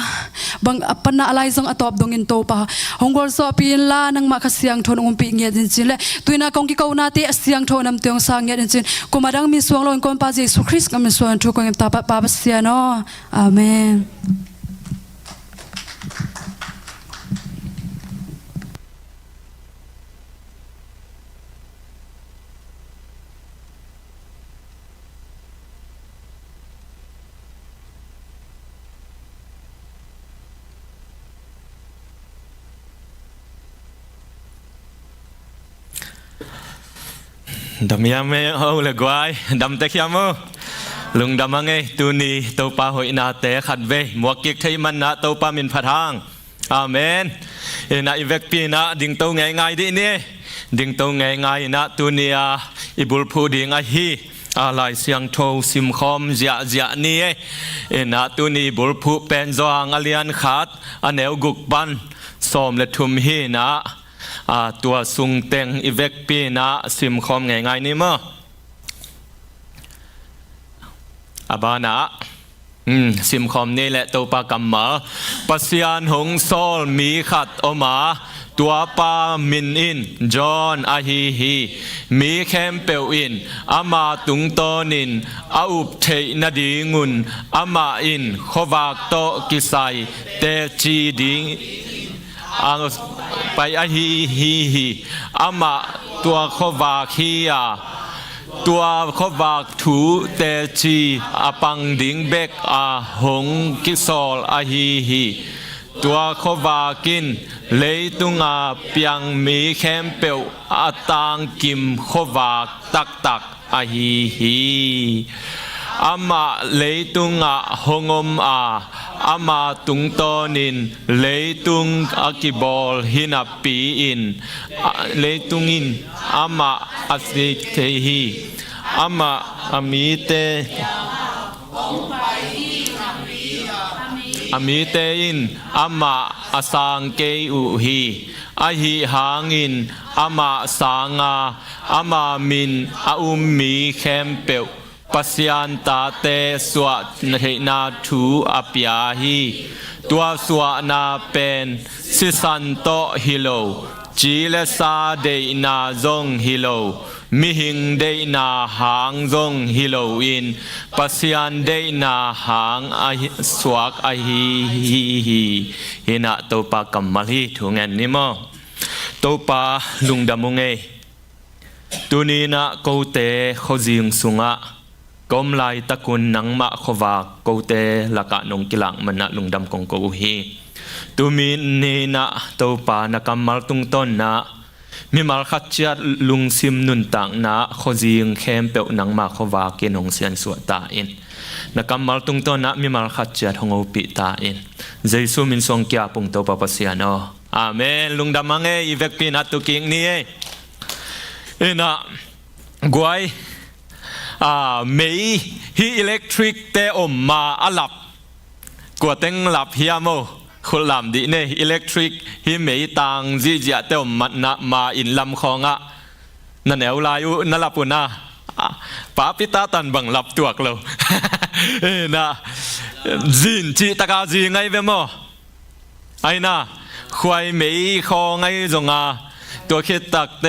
bang apana alai zong atop dongin to pa hongor so pin la nang ma khasiang thon umpi nge din chin le tuina kong ki ko na te asiang thon nam teong sang nge din chin kumadang mi suang lon kon pa Jesus Christ kam suan thu kong ta pa sia no amen. Dam yame ho le guai dam te khiamo lung dam ange tu ni to pa hoi na te khat ve mo kik thei man na to pa min phathang amen ina ivek pi na ding to ngai di ni ding to ngai na tu ni a ibul phu ding a hi alai siang tho sim khom zia ni ina tu ni bul phu pen zoang alian khat aneu guk ban som le thum hi naตัวซุงเต็งอีเวกปีนะซิมคอมง่ายๆนี่มั้งอาบานะ ซิมคอมนี่แหละตัวปากำมาปัสยานหงโซลมีขัดออกมาตัวปามินอินจอนอาฮีฮีมีแคมเปลอินอามาตุงโตนินอาอุบเทนดีงุนอามาอินขวากโตกิไซเตจีดิงไปอาฮีฮีฮีอามาตัวขวากฮียาตัวขวากถูเตจีอาปังดิงเบกอาหงกิโซลอาฮีฮีตัวขวากินเลยตุงอาเปียงมีแคมเปลอาตังกิมขวากตักตักอาฮีฮีอามาเลยตุงอาหงอมอามาตุงโตนินเลยตุงอากิบอลหินาปีอินเลยตุงอินอามาอาสิเทฮีอามาอามีเตอามีเตอินอามาอาสังเกอุฮีอาฮีหางอินอามาสังอามามินอาอุมมีแคมเปลปัสยันตาเตสวะเทนาทูอาปยาฮีตัวสวะนาเป็นสิสันโตฮิโลจีเลซาเดนาซงฮิโลมิหิงเดนาหางซงฮิโลอินปัสยันเดนาหางสวกอาฮีฮีฮินาโตปากัมมัลฮีทุงเงินนิมอโตปาลุงดามุงเอตุนีนาโกเตขจิงสุงะกอมลายตะกุนนังมะขวากโกเตละกะนงกิลังมันนะลุงดำกงโกฮีตุมีนีนะโตปานะกัมมัลตุงต้นนะมีมัลขัดจัดลุงซิมนุนตังนะขจิงเข้มเปวนังมะขวากินงเสียนสวดตาอินนะกัมมัลตุงต้นนะมีมัลขัดจัดหงอปิตาอินเจสุมินทรงกี้ปุงโตปะปัสยานออาเมนลุงดำมังเออีเวกปีนัตุกิงนี่เอนะกวยไม่ฮีอิเล็กทริกเตอมมาอัลลับกว่าเต็งหลับเฮียโมคนลำดีเนี่ยอิเล็กทริกฮีไม่ต่างจีเจเตอมมันนะมาอินลำคองะนั่นเอวลายุนั่นลับปุ่นนะป้าพิตาตันบังหลับตัวกเรานะจีนจีตะกาจีไงเวโมไอ้นะควายไม่คอไงจงตัวคิดตักเต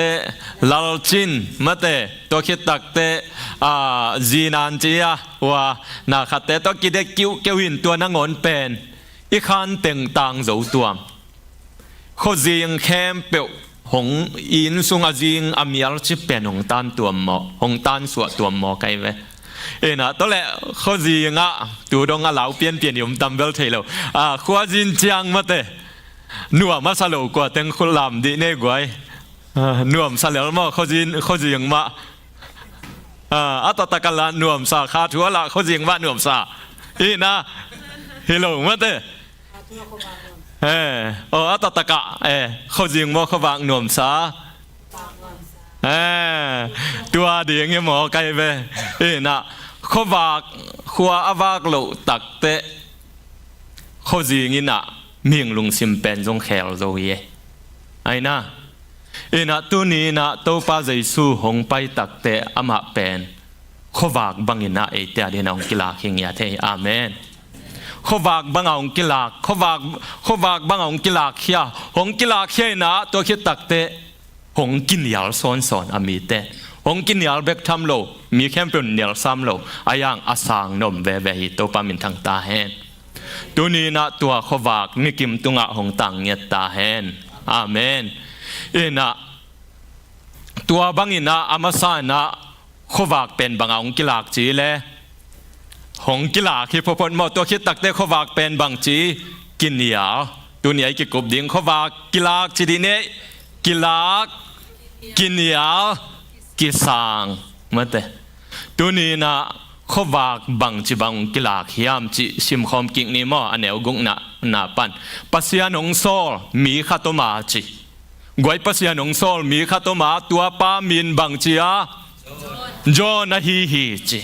ลาลชินมาเตตัวคิดตักเตจีนันจีว่านาขัดเตตัวคิดเด็กกิ้วเกวินตัวนังอนเป็นอีขันเต็งตังโจตัวเขาจีงแคมเปลหงอินสุงจีงอามียลชิเป็นหงตันตัวหมอหงตันสวดตัวหมอไกเวนะตัวแหละเขาจีงตัวดงเหลาเปลี่ยนยมตำเวลเทโลขวาจีนจางมาเตนัวมาสโลกว่าเต็งคนลำดีเน่กวยนัวมสแล้วมาเขาจีงมาอัตตะกันละนัวมสาขาทัวละเขาจีงว่านัวมสาอีนะฮิโลมาเต้อัตตะกะเขาจีงมาเขาวางนัวมสาตัวเดียงยังหมอไกลไปอีนะเขาวางขวาอวากโลตักเตเขาจีงินะมีงลุงซิมเป็นจงแขลโซเยไอ้นะตัวนี้นะตัวป้าใจสู้หงไปตักเตะอามาเป็นขวากบังอินะเตียดีนะองกิลาคิงยาเทอาเมนขวากบังองกิลาขวากบังองกิลาเขียหงกิลาเขียนะตัวคิดตักเตะหงกินยาลสอนอามีเตะหงกินยาลเบกทำโลมีแค่เป็นเนียลซ้ำโลอายังอาสางนมเวเวฮิตัวป้ามินทางตาเฮนตัวนี้นะตัวขวากนิกิมตุงะหงตังเนียตาเฮนอาเมนนะตัวบังอินะอามาสานะขวากเป็นบังองกิลากจีเลยหงกิลากที่พอพนมาตัวคิดตักเตขวากเป็นบังจีกินยาตัวนี้กิกบดิ่งขวากกิลากจีดีเนกิลากกินยากิสังมาเตตัวนี้นะขวากบังจีบังกิลากยามจีซิมคอมกิงนี่มออันเอวกุงนาปันปัสยานงโซมีข้าตัวมาจีกวยปัสยานงโซมีข้าตัวมาตัวป้ามินบังจีอาจอนะฮีจี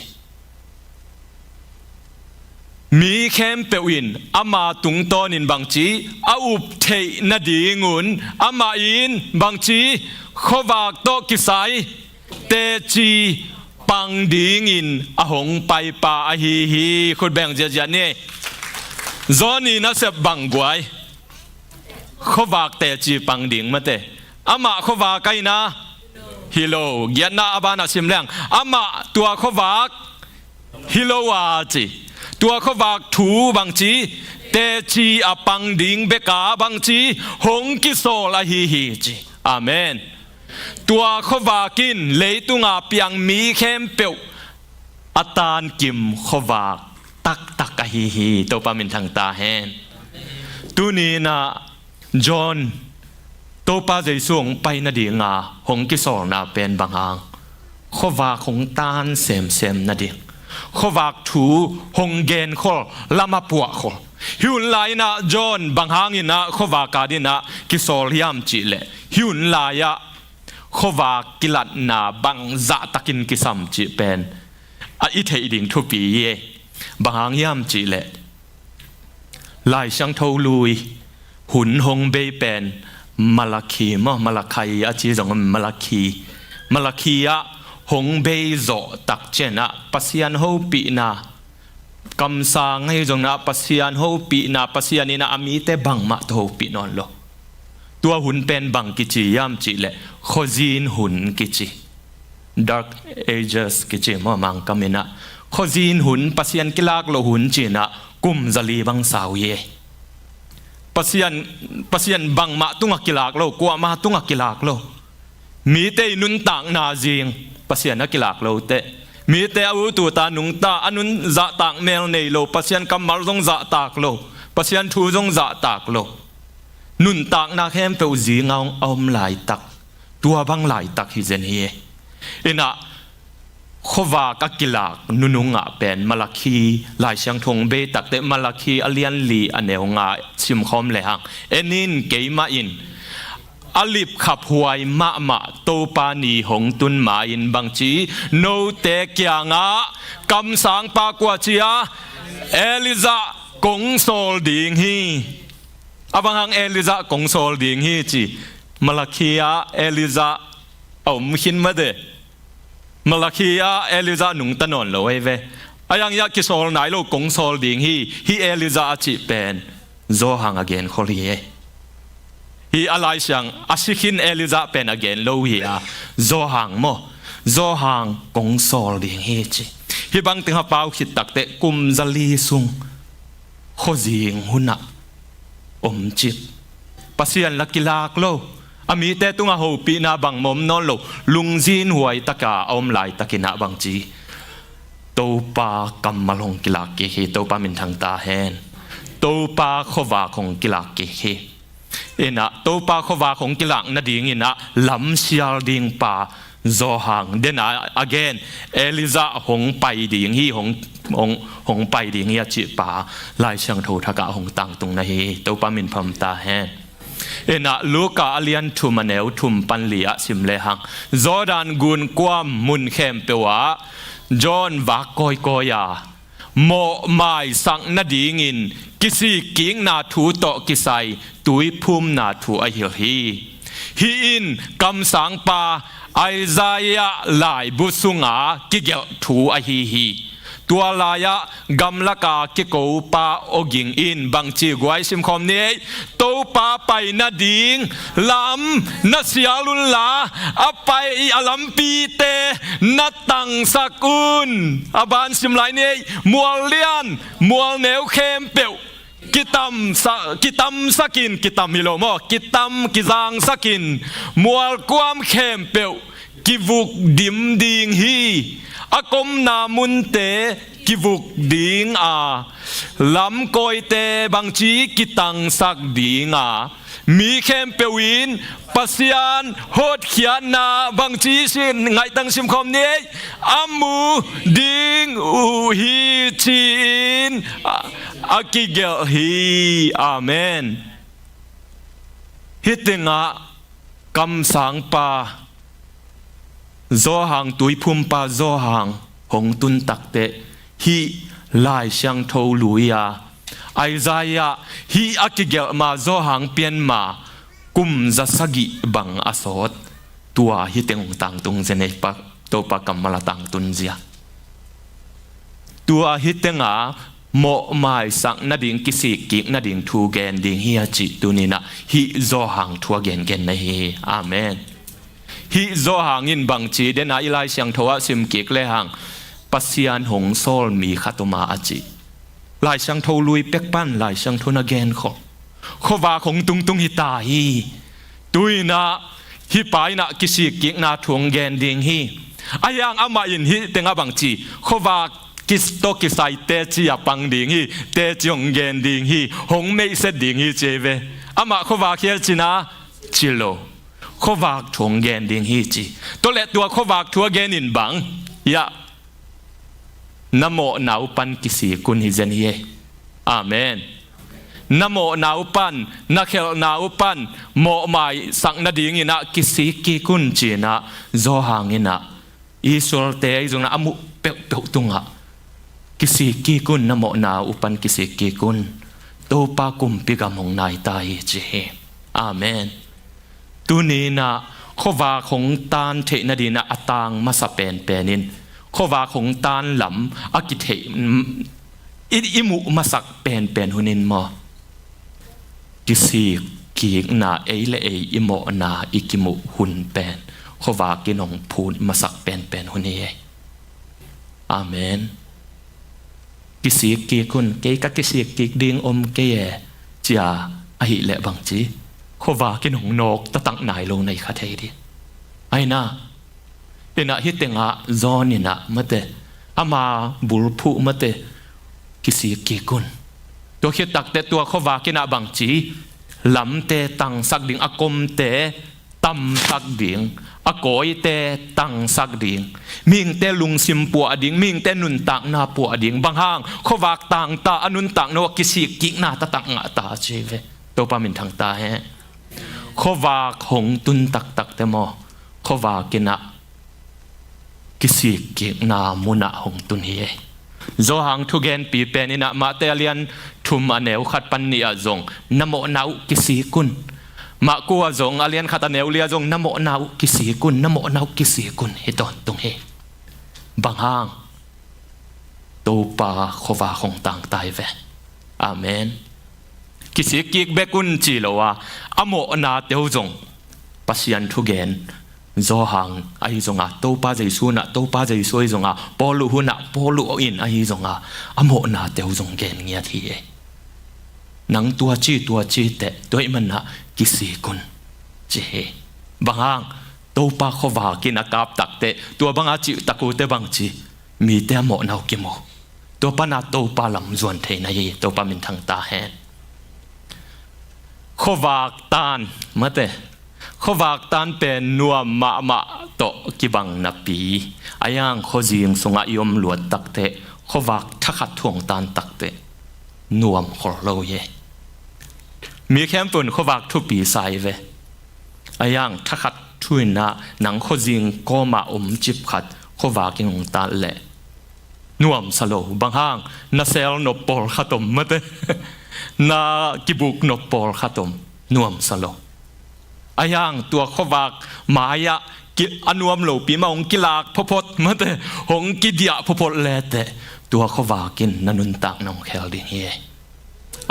มีแคมเปวินอามาตุงโตนินบังจีอาอุบเทนดีงุนอามาอินบังจีขวากโตกิไซเตจีป ปังดิ่งอินอหงไปป่าอฮีฮีคุณแบ่งเจียนี่จอนี่นะเสบบังกวยเขาวากแต่จีปังดิ่งมาเตอามาเขาวากไกนะฮิโลเกียนาอบานาซิมแรงอามาตัวเขาวากฮิโลวาจีตัวเขาวากถูบังจีเตจีอปังดิ่งเบกาบังจีหงกิโซลาฮีฮีจีอาเมนตัวขวากินเลยตุงอาเปียงมีเข้มเปียวอาตานกิมขวาตักตักฮีฮีตัวปามินทางตาแหนตุนีนะจอห์นตัวปาใจส่งไปนาดีงาหงกิโซนาเป็นบางหางขวาของตานเซมนาดีขวาถูหงเกนขอลามาปัวขอหิวไลนะจอห์นบางหางอินะขวากาดินะกิโซลยามจิเลหิวไลอะKhuavak kilat na bang za takin kisam chi pen a i thei ding thu pi ye bang yam chi le lai sang thâu lui hun hong be pen malaki mo malakai a chi jong malaki a hong be zo tak chen a pasian ho pi na kam sa ngai jong na pasian ho pi na pasian ina ami te bang ma tho pi non loตัวหุ่นเป็นบังกิจิยามจิเลขจีนหุ่นกิจิ dark ages กิจิมอมังกามินะขจีนหุ่นปัสยันกิลากโลหุ่นจีนะกุมจลีบังสาวเยปัสยันบังมาตุงกิลากโลกัวมาตุงกิลากโลมีเตนุนต่างนาจิงปัสยันกิลากโลเตมีเตอาวุตุตานุงตาอนุนจะต่างเมลในโลปัสยันกำมัลจงจะตากโลปัสยันทูจงจะตากโลนุนตักนักแฮมเปวจีงเอาอมหลายตักตัวบังหลายตักฮิเจนเฮอินะขวากกิลากนุงอ่ะเป็นมาลาคีหลายเชียงทงเบตักเตมาลาคีอเลียนลีอันเนวงาชิมคอมเลยฮังเอ็นินเกยมาอินอลิบขับหวยมาโตปานีหงตุนมาอินบังจีโนเตเกียงะกำสังปากวาจียเอลิซากงโซลดิงฮีอาบังฮังเอลิซากงโซลดิงฮีจีมาลาคียาเอลิซาเอามขินมาเดมาลาคียาเอลิซาหนุ่งตะนนโลเอเวอายังยากิโซลไหนโลกงโซลดิงฮีเอลิซาจีเป็นโซฮังอเกนโคลีเอฮีอะไรช่างอาชิคินเอลิซาเป็นอเกนโลฮีอาโซฮังโมโซฮังกงโซลดิงฮีจีฮีบังติงฮาปาวขิดตักเตกุมซาลีซุงโคจิงหุนะอมจิบปัสยันลักกิลากโลอามีเตตุงอาหูปีนาบังมมนอนโลลุงจีนหวยตะกาอมไหลตะกินะบังจีโตปากำมาลงกิลากเกฮีโตปามินทางตาแฮนโตปาขวาของกิลากเกฮีเอ็นะโตปาขวาของกิลากนาดิ่งอินะลำเชียลดิ่งปาโซหังเดน่า again เอลิซาหงไปดิ่งฮีหงไปดิ่งฮีจิปาลายเชียงโททากะหงตังตุงนะฮีโตปามินพัมตาแฮนเอ็นะลูกาอเลียนทุมเนวทุมปันลีอะสิมเลหังจอร์แดนกุนกวามมุนเข้มเปวะจอห์นวักกอยยาโมไมสังนาดิ่งอินกิสิกิงนาทูโตกิไซตุยพุมนาทูอหิลฮีอินกำสังปาไอซายะลายบุสุงากิเกลทูอหิฮีตัวลายะกำลักากิโกปาโอกิงอินบังจีกวยซิมคอมเนยโตปาไปนาดิงลำนัสยาลุลลาอไปอลัมปีเตนัดตังสกุลอบานซิมไลเนยมัวเลียนมัวเนวเข้มเปียวกิตัมสกินกิตัมฮิโลโมกิตัมกิซังสกินมัวความเข้มเปียวกิวุกดิมดิงฮีอากมนามุนเตกิวุกดิงอาลำกอยเตบังจีกิตังสักดิงอามีเข้มเปวินปัสยานโหดเขียนนาบังจีสินไงตังซิมคอมเนยอามูดิงอูฮีจีนอากิเกลฮีอาเมนฮิติงะกำสังปาโซหังตุยพุมปาโซหังหงตุนตักเตฮีลายเชียงโทลุยาไอซายะฮีอากิเกลมาโซหังเปียนมากุมจะสกิบังอสอดตัวฮิเตงต่างตุงเจเนปะ ตัวปากำมาละตังตุนเสียตัวฮิตเตงาโมไม้สังนาดิ่งกิสิกิกนาดิ่งทูเกนดิ่งฮิอาจิตุนีนะฮิโซหังทัวเกนเกนนะฮีอาเมนฮิโซหังอินบังจีเดนะอิไลเสียงทัวซิมกิกเลหังปัสยานหงโซลมีขัตุมาอาจิลายช่างทูลุยเป็กปั้นลายช่างทูนาเกนขว่าของตุงฮิตาฮีตุยนะฮิปายนะกิสิกิกนาทวงเกนดิ่งฮีอายังอามาอินฮิเตงาบังจีขว่ากิสโตกิสัยเตจิอาปังดิ่งฮีเตจงเกนดิ่งฮีหงไม่เสดิ่งฮีเจเวอามาขว่าเขียจินะจิโลขว่าทวงเกนดิ่งฮีจีตัวเล็ตัวขว่าทัวเกนินบังยะนะโมนาอุปันกิสีกุนฮิเจนฮีอาเมนนะโมนาอุปันนะเคลนาอุปันโมไมสังนาดิ่งอินะกิสีกิกุนจีนะโซหังอินะอิสุลเตยจงนะอามุเปะตุงะกิสิกีกุนนะโมนาอุปันกิสิกีกุนโตปากุมปิกามงนายตายเจอาเมนตุนีนะขว่าของตานเทนดีนะอตางมาสเปนเปนินขว่าของตานหลำอากิเทอิมุมาสักเป็นหุนินมอกิสิกีกนาเอเลเออิโมนาอิกิมุหุนเป็นขว่ากินองพูนมาสักเป็นหุนีอาเมนกิสิกีคุณเกยกักกิสิกีดิ่งอมเกยจ้าอหิเลบังจีขว่ากินหงนกตะตังนายลงในคาเทดีไอ้น่าเป็นอะฮิตเตงะจอนินะมะเตอามาบุลพุมะเตกิสิกีคุณตัวคิดตักเตตัวขว่ากินอะบังจีลำเตตังสักดิ่งอากมเตตำสักดิ่งอากอยเตตังสักดิ่งมิงเตลุงซิมปัวดิ่งมิงเตนุนตักนาปัวดิ่งบางห้างขวากตังตาอนุนตักนวกิสิกินาตะตังงะตาเจเวตัวปามินทางตาเฮขวากหงตุนตักเตมอขวากินะกิสิกินามุนะหงตุนเฮโซหังทุเกนปีเป็นอินะมาเตเลียนทุมอเนวขัดปันนีอาจงนโมนาวกิสิกุนมากัวจงอาเลียนขัดเนวเลียจงนโมนาวกิสีกุนนโมนาวกิสีกุนเฮตอนตรงเฮบางห้างตัวปาขวาของต่างตายเวอาเมนกิสีกิกเบกุนจีโลวาอโมนาเตวจงปัสยันทุเกนโซหังไอจงอาตัวปาใจสูนะตัวปาใจสวยจงอาปอลุหุนะปอลุอินไอจงอาอโมนาเตวจงเกนเงียทีเอนังตัวจีเตตัวมันนะกิสิกุนเจบางอ่างตัวปากขวากินอากาศตักเตตัวบางอาจิตะกูเตบางจีมีแต่หมอนาวกิโมตัวปนาตัวปาลำจวนเทนายตัวปามินทางตาแหนขวากตานมาเตขวากตานเป็นนัวมาโตกิบังนับปีอายังขจิงสงายมหลวดตักเตขวากทักขัดทวงตานตักเตนวมขอเราเยมีแคมปุ่นขวากทุปีใส่เวอายังทักขัดช่วยนะหนังขจิงก็มาจิบขัดขวากิงตาเละนวมสโลบางห้างนาเซลนบปอลขัดมมาเตนากิบุกนบปอลขัดมนวมสโลอายังตัวขวากหมายะกิอนวมโลปีมาองกิลากพพดมาเตหงกิเดียพพดเลเตตัวขวากินนันุนตักน้องเคลดิเฮ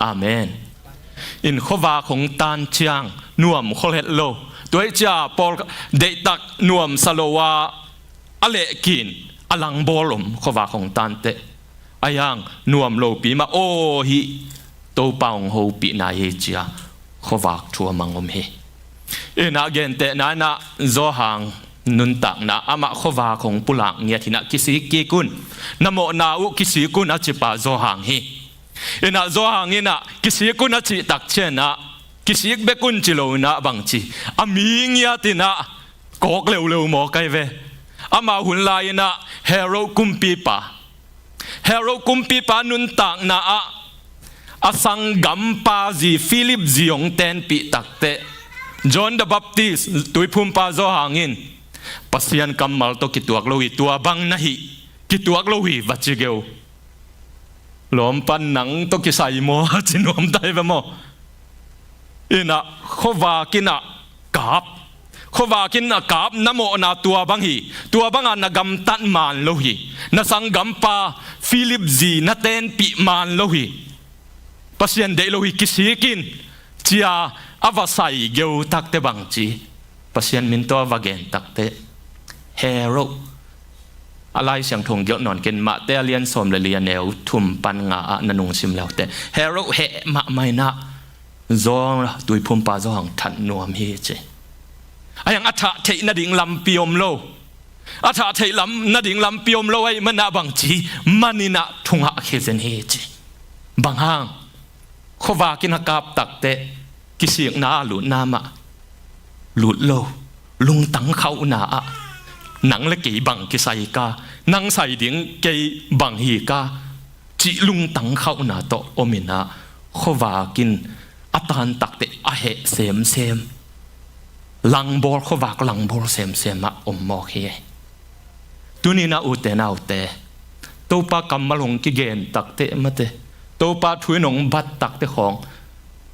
อาเมนอินขวาของตานเชียงนวมโคเลตโลตัวจ่าปอลเดตักนวมสโลวาอเลกินอลังบอลมขวาของตานเตอายังนวมโลปีมาโอฮิโตปองโฮปีนาเฮจียขวาทัวมังอมเฮเอนาเกนเตนานะโซหังนุนตักนะอามาขวาของปุลังเนี่ยที่นักกิสิกิกุนนโมนาอุกิสิกุนอาจิปาโซหังเฮเอนาโซหังเอนะกิสิกุนอาจิตักเชนะกิสิกเบกุนจิโลนะบังจีอามีเงียตินะกอกเร็วๆหมอไกเวอามาหุ่นลายนะเฮโรกุมปีปานุนตักนะอาสังกัมปาจีฟิลิปจียงเตนปีตักเตจอห์นเดอะบัพติสตุยพุมปาโซหังอินปัสยันกัมมัลโตกิตัวกโลหิตัวบังนะฮิกิตัวกโลหิวัจเกวล้อมปันหนังโตกิใส่โมจินวมได้ไหมโมอินะขวากินะกาบ Khuavakin akap namo na tua bangi tua banga nagam tan man lohi na sanggam pa Philip Z na ten pi man lohi pasien de lohi kisikin chia avasai geu takte bangchi pasien minto avagen takte hero alai siang thong gyo non ken ma te alian som le lian neu thum pan nga nanung sim laute hero he ma mai na zo tui phum pa zo hang than nuam hi che ayang atha thei na ding lam piom lo atha thei lam na ding lam piom lo ai mana bang chi manina thunga khezen he chi bang hang Khuavakin hakap takte kisik na lu na ma lut lo lung tang khau na a nang le ki bang ki sai ka nang sai ding ke bang hi ka chi lung tang khau na to omina Khuavakin atan takte a he sem lang bor Khuavak lang bor sem ma mo hi tunina ute na ute Topa kamalong ki gen takte mate Topa thui nong bat takte khong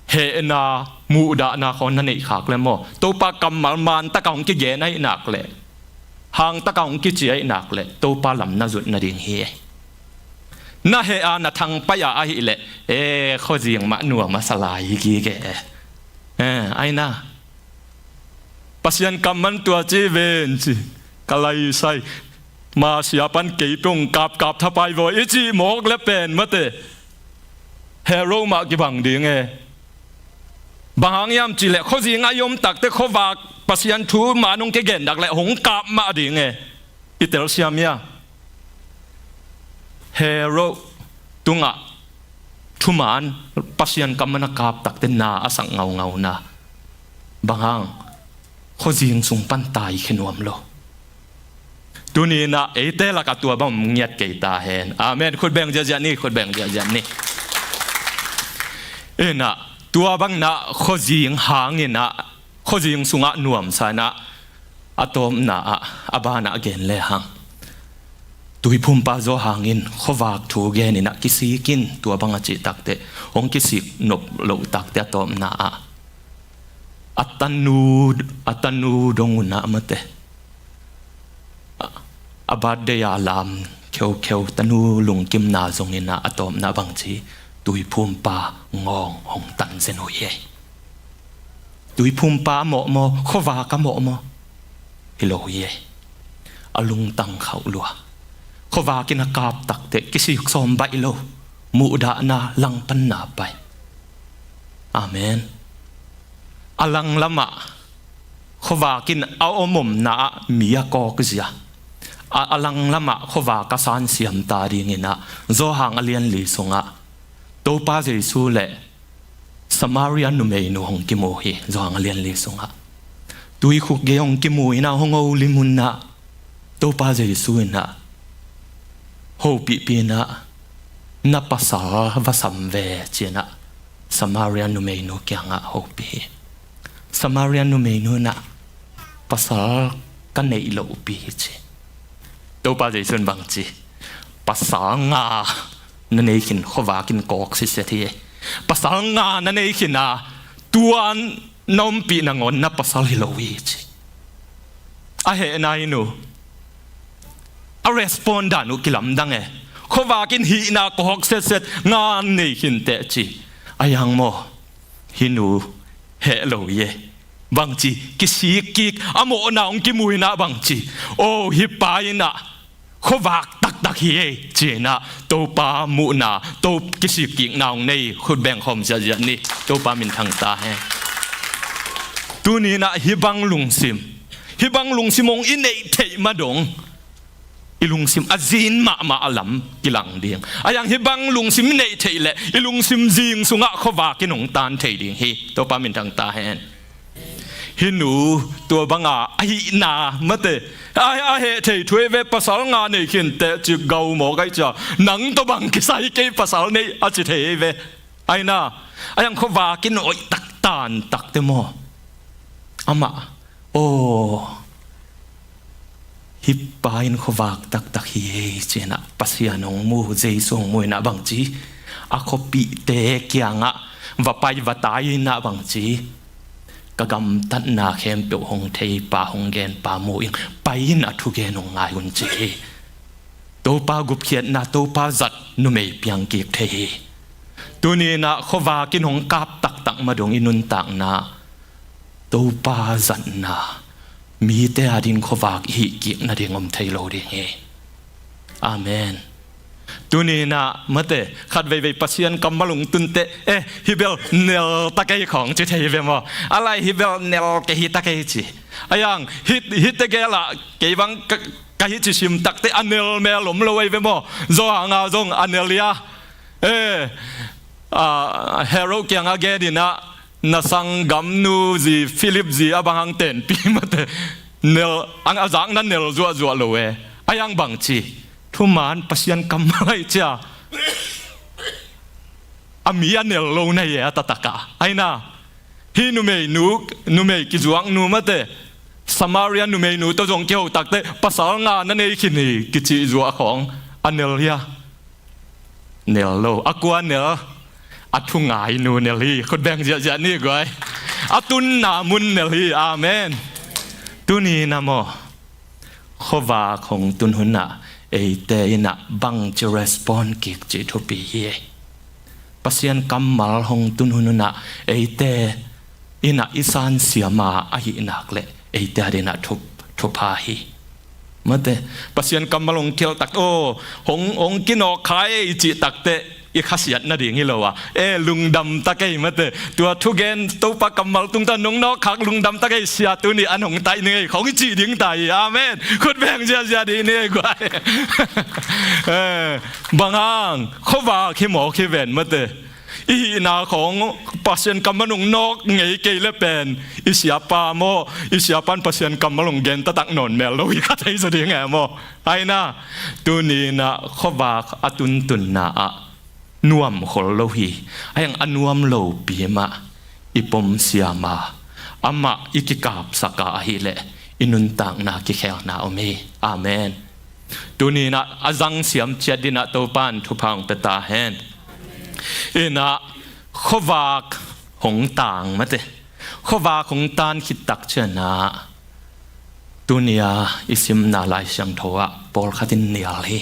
he na mu da na khon na nei khak le mo Topa kamal man ta kaung ki gen ai nak le hang ta kaung ki chi ai nak le Topa lam na zut na ding hi na he a na thang pa ya ai le kho jing ma nuwa masalai ki ge ai na pasien kaman tua chi ven chi kalai sai ma siapan ke tong kap thapai vo ichi mok le pen mate hero ma ki bang ding bang yam chi le kho jing ayom takte Khuavak pasien thu ma nong ke gen dak le hong kap ma ding itel siam ya hero tunga thuman pasien kamana kap takte na asang ngau na bang kho jing sung pan tai khinuam lo tunina ete la ka tua bam ngiat ke ta hen amen khut beng ja ni khut beng ja ni ena tua bang na kho jing hangina kho jing sunga nuam sana atom na abana again le hang tui phum pa zo hangin Khuavak thu gen ina kisikin tua bang chi takte ong kisik nop lo takte atom na atanu donguna mate abade ya lam kheu tanu lungkim na zongina atom na bangchi tui phum pa ngong hong tan zeno ye tui phum pa mo Khuavak ka mo hilo ye alung tang khau lua Khuavakin hakap takte kisik som bai lo mu da na lang pan na pai amen alang lama Khuavakin aomom na miya ko kizya alang lama Khuavak ka san siam ta ringina zo hang alian li songa Topa Jesu le Samaria nu mei nu hong ki mo hi zo hang alian li songa tui khuk ge hong ki mu ina hong o limun na Topa Jesu na ho pi na pasal vasam ve chena Samaria nu mei nu kyanga ho pi Samaria nu mei nu na pasal kan nei lo pi chi Topa Jesu bang chi pasal nga na nei kin Khuavakin kok si se thi pasal nga na nei khina tuan nom pi na ngon na pasal hi lo wi chi a he na inu a responda nu kilam dang Khuavakin hi na kok set nga nei kin te chi ayang mo hinu hello ye bangchi kisik amo na ong kimui na bangchi o hi pai na Khuavak tak hi chena Topa mu na to kisik naung nei khut beng khom ja ni Topa min thang ta he tuni na hibang lungsim ong inei thei madong ilungsim azin ma alam kilang ding ayang hibang lungsim nei thei le ilungsim jing sunga Khuavakin ong tan thei ding hi Topa min thang ta hen hinu tua banga ai na mate ai he thei thui ve pasal nga nei khin te chi gau mo gai cha nang to bang ki sai ke pasal nei a chi thei ve ai na ayang Khuavakin oi tak tan tak te mo ama hipain Khuavak tak hi chena pasianong mu jeisong mo na bang chi a khopi te kyanga va pai va tai na bang chi กะกำตัดนาเข้มเปียวหงเทปาหงเกนปาโมอิงไปน่ะทุเกนงงายหุ่นเจตัวปากุบเขียนน่ะตัวปาจัดนุเมยเปียงกีกเทตัวนี้น่ะเขาว่ากินหงกาบตักมาดงอินุนตักน่ะตัวปาจัดน่ะมีแต่อดินเขาว่าฮิกิกน่ะเดงอมไทยโลเดงเออาเมนตัวนี้นะเมื่อแต่ขัดไปปัสยันกำมาลงตุนเตฮิเบลเนลตะเกยของจิตเฮเวมอะไรฮิเบลเนลเกยตะเกยจีอายังฮิตเกละเกยบังกะฮิจิชิมตักเตอันเนลเมลมลอยเวมโซหางาซงอันเนลียเฮโร่เกียงอาเกดินะนาสังกัมนูจีฟิลิปจีอาบังฮังเต็นปีเมื่อแต่เนลอังอาจังนั้นเนลจัวลอยอายังบังจีทุมานปัสยันกำมาไอ้จ้าอามีอันเนลโลในเอตตะกะไอ้น่ะฮีนุเมยนูเมยกิจวังนูมาเตสมาเรียนูเมยนูตัวจงเกี่ยวตักเตภาษางานนั่นเองคินีกิจวัวของอันเนลเฮียเนลโลอากวนเนลอัทุงายนูเนลีคนแบ่งเยอะๆนี่ก้อยอัตุนนามุนเนลีอาเมนตุนีนะโมขวาของตุนหุนน่ะเอเตนะบังจะรีสปอนกิกจิทุปีเฮปัสยันกัมมัลหงตุนหุนนะเอเตอินะอิสานเสียมาอหินักเลเอเตเดนะทุพาฮีมาเตปัสยันกัมมัลหงเกี่ยวตักโอหงกินอขายจิตักเตอีข้าศึกนั่นเองฮิโลวะลุงดำตะเกยมาเตตัวทุเกนตัวปากกำมัลตุงตานงนอกขักลุงดำตะเกยเสียตัวนี้อันหงไตนี่ของจีดิ้งไตอาเมนคุณแบ่งเสียดีนี่กว่าบางอ่างเขาว่าขี้หมอขี้เวนมาเตอีนาของปัสยันกำมัลงนอกไงเกยเลเป็นอีเสียปาโมอีเสียปันปัสยันกำมัลงเกนตะตักนนเมลโลอีข้าใจสุดยังไงโมไอ้น่ะตัวนี้นะเขาว่าอตุนน่ะนวมขลโลหีไอ้ยังอนวมโลปีมาอิปมเสียมาอามาอิกิกาบสักาหิเลอินุนตังนากิเคลนาอเมอาเมนตัวนี้นะอาจังเสียมเจดินะตัวปานทุพังเปตาเฮนอินะขวากหงต่างมาเตขวากหงตานคิดตักเชนะตัวนี้อิสิมนาลายสังทว่าปอลขัดินเนียลฮี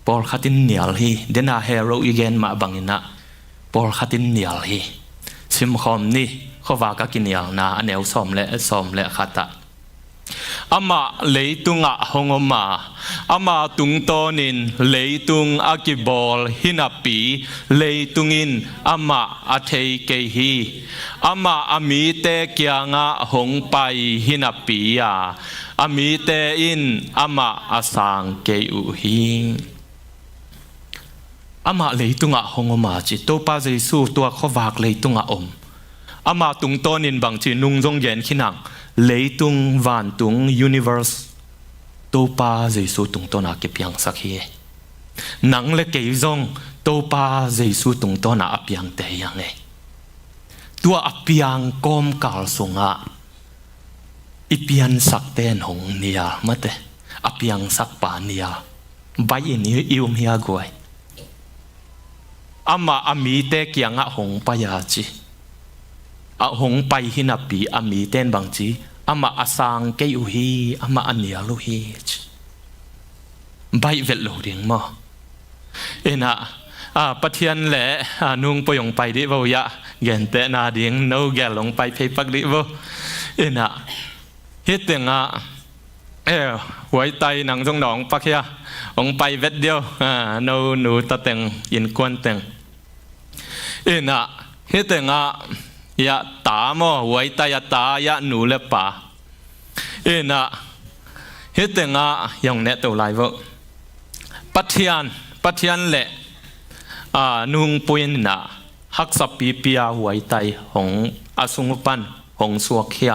ปอลขัดินเนียลฮีเดน่าเฮโร่อีเกนมาบังอินะปอลขัดินเนียลฮีซิมคอมนี่ขวากกินเนียลนาอันเอวซ้อมและขัดอามาเลยตุงหงอมาอามาตุงโตนินเลยตุงอากิบอลหินาปีเลยตุงินอามาอาเทเกฮีอามาอามีเตเกียงะหงไปหินาปียาอามีเตอินอามาอาสังเกอุฮิอามาเลยตุงหงอมาจิตโตปาเจสูตัวขวากเลยตุงอมอามาตุงโตนินบางจีนุงจงเย็นขินังเลยตุงวันตุงยูนิเวอร์สตัวป้าเจสูตุงตัวนักเก็บยังสักเฮนังเล็กเกยจงตัวป้าเจสูตุงตัวนักอภิยังเตยังเอตัวอภิยังกอมกาลสงะอภิยังสักเตนหงเนียมาเตอภิยังสักปาเนียใบนี้อิวเมียกวยอามาอามีเตเกียงะหงปายาจีหงไปหินาปีอามีเต้นบางจีอามาอาสังเกยุฮีอามาอันเนียลุฮีใบเวลโลเดียงมั้เอ็นะปะเทียนแหละนุ่งปยงไปดิบ่ยะเงินเตนาเดียงโนแกลงไปเพย์ปักดิบ่เอ็นะเฮ็ดเตียงหวยไตหนังจงหนองปักเฮียองไปเวดเดียวโนหนูตะเต็งยินกวนเต็งเอ็นะเฮ็ดเตียงยะตาโมหวยตายะตายะหนูเลป่านะเฮตงะยังเนตัวไลวะปัทยันเละนุงปุยนนะฮักสับปีปียหวยไตของอาสุงปันของสวกเฮีย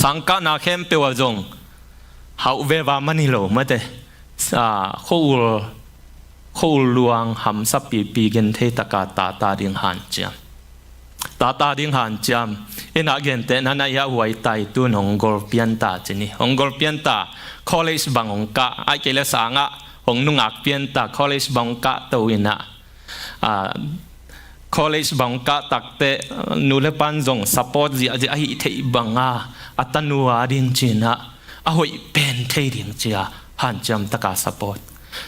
สังกานาเข้มเปวจงหาเววามันนิโลมาเตคู่ลวงหำสับปีเกนเทตกาตาดิงหันเจียตาดิ้งหันจำอินักเงินเตนันยาหวยไตตุนองกอลเปียนตาจีนี่องกอลเปียนตาคอลเลจบังองกะไอเกลสังะองนุงักเปียนตาคอลเลจบังองกะตัวอินะ college bang ka takte nule pan zong support ji aji ahi thei banga atanua ding china a hoi pen thei ding chia han cham taka support